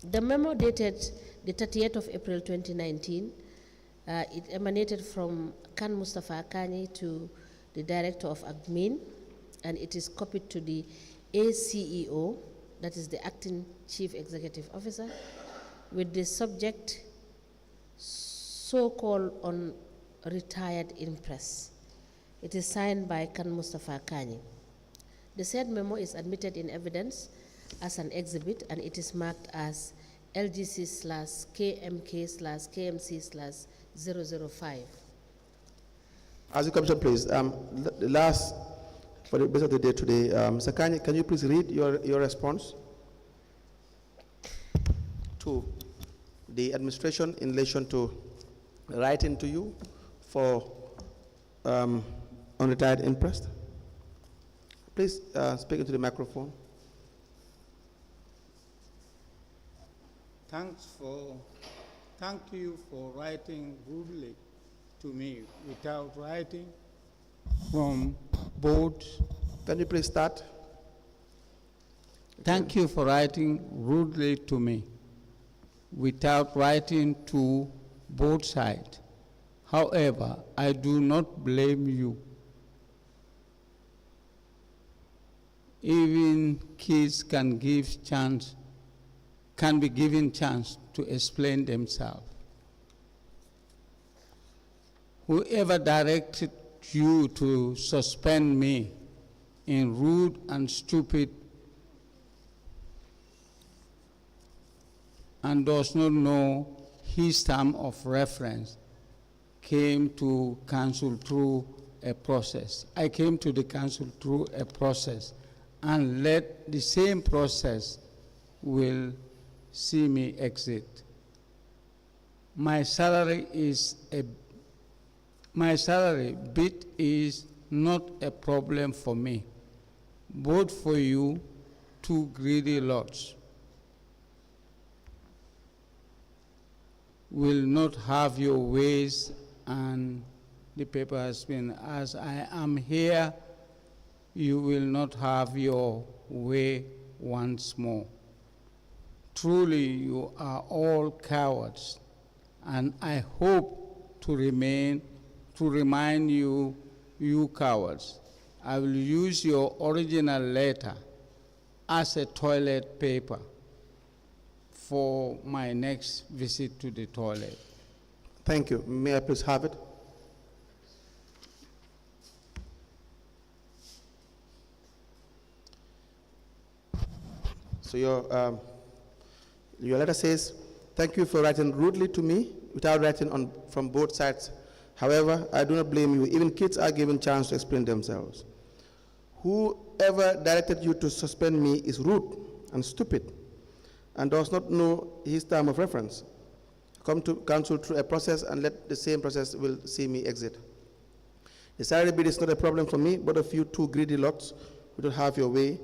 The memo dated the 30th of April 2019, it emanated from Kan Mustafa Kani to the Director of Admin, and it is copied to the ACEO, that is the Acting Chief Executive Officer, with the subject so-called on retired impress. It is signed by Kan Mustafa Kani. The said memo is admitted in evidence as an exhibit, and it is marked as LGC/KMK/KMC/005. As you commission, please. The last, for the best of the day today, Mr. Kanye, can you please read your response to the administration in relation to writing to you for unretired impressed? Please speak into the microphone. Thank you for writing rudely to me without writing from board. Can you please start? Thank you for writing rudely to me without writing to both sides. However, I do not blame you. Even kids can be given chance to explain themselves. Whoever directed you to suspend me in rude and stupid and does not know his term of reference came to council through a process. I came to the council through a process, and let the same process will see me exit. My salary bit is not a problem for me, but for you, two greedy lots will not have your ways, and the paper has been, as I am here, you will not have your way once more. Truly, you are all cowards, and I hope to remind you, you cowards, I will use your original letter as a toilet paper for my next visit to the toilet. Thank you. May I please have it? So your letter says, thank you for writing rudely to me without writing from both sides. However, I do not blame you. Even kids are given chance to explain themselves. Whoever directed you to suspend me is rude and stupid and does not know his term of reference. Come to council through a process and let the same process will see me exit. The salary bid is not a problem for me, but of you two greedy lots who don't have your way.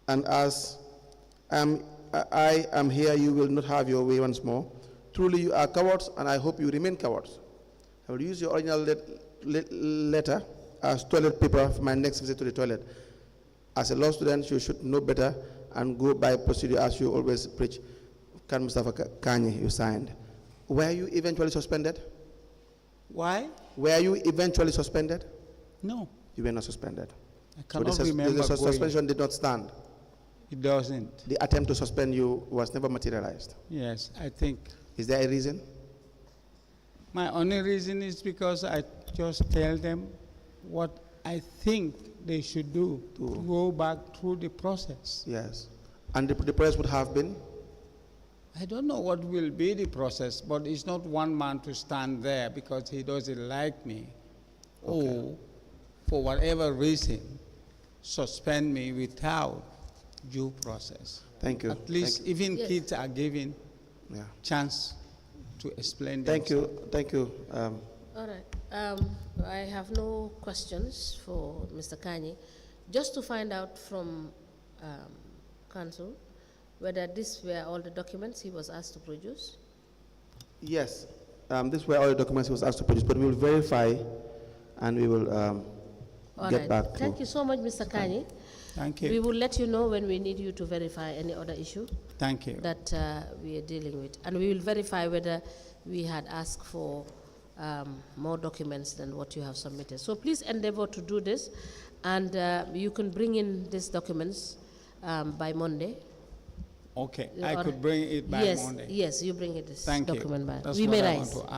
And as I am here, you will not have your way once more. Truly you are cowards, and I hope you remain cowards. I will use your original letter as toilet paper for my next visit to the toilet. As a law student, you should know better and go by procedure as you always preach. Kan Mustafa Kanye, you signed. Were you eventually suspended? Why? Were you eventually suspended? No, You were not suspended. I cannot So remember the going. suspension did not stand. It doesn't. The attempt to suspend you was never materialized. Yes, I think. Is there a reason? My only reason is because I just tell them what I think they should do to go back through the process. Yes. And the process would have been? I don't know what will be the process, but it's not one man to stand there because he doesn't like me or for whatever reason suspend me without due process. Thank you. At least even Yes. kids are given Yeah. chance to explain Thank themselves. you. Thank you. All right. I have no questions for Mr. Kanye. Just to find out from council whether these were all the documents he was asked to produce. Yes. These were all the documents he was asked to produce, but we will verify and we will All get right. back to. Thank you so much, Mr. Kanye. Thank We you. will let you know when we need you to verify any other issue Thank you. that we are dealing with. And we will verify whether we had asked for more documents than what you have submitted. So please endeavor to do this, and you can bring in these documents by Monday. Okay, Or- I could bring it by yes, Monday. Yes, you bring it this Thank you. document by. That's We what may I want rise. to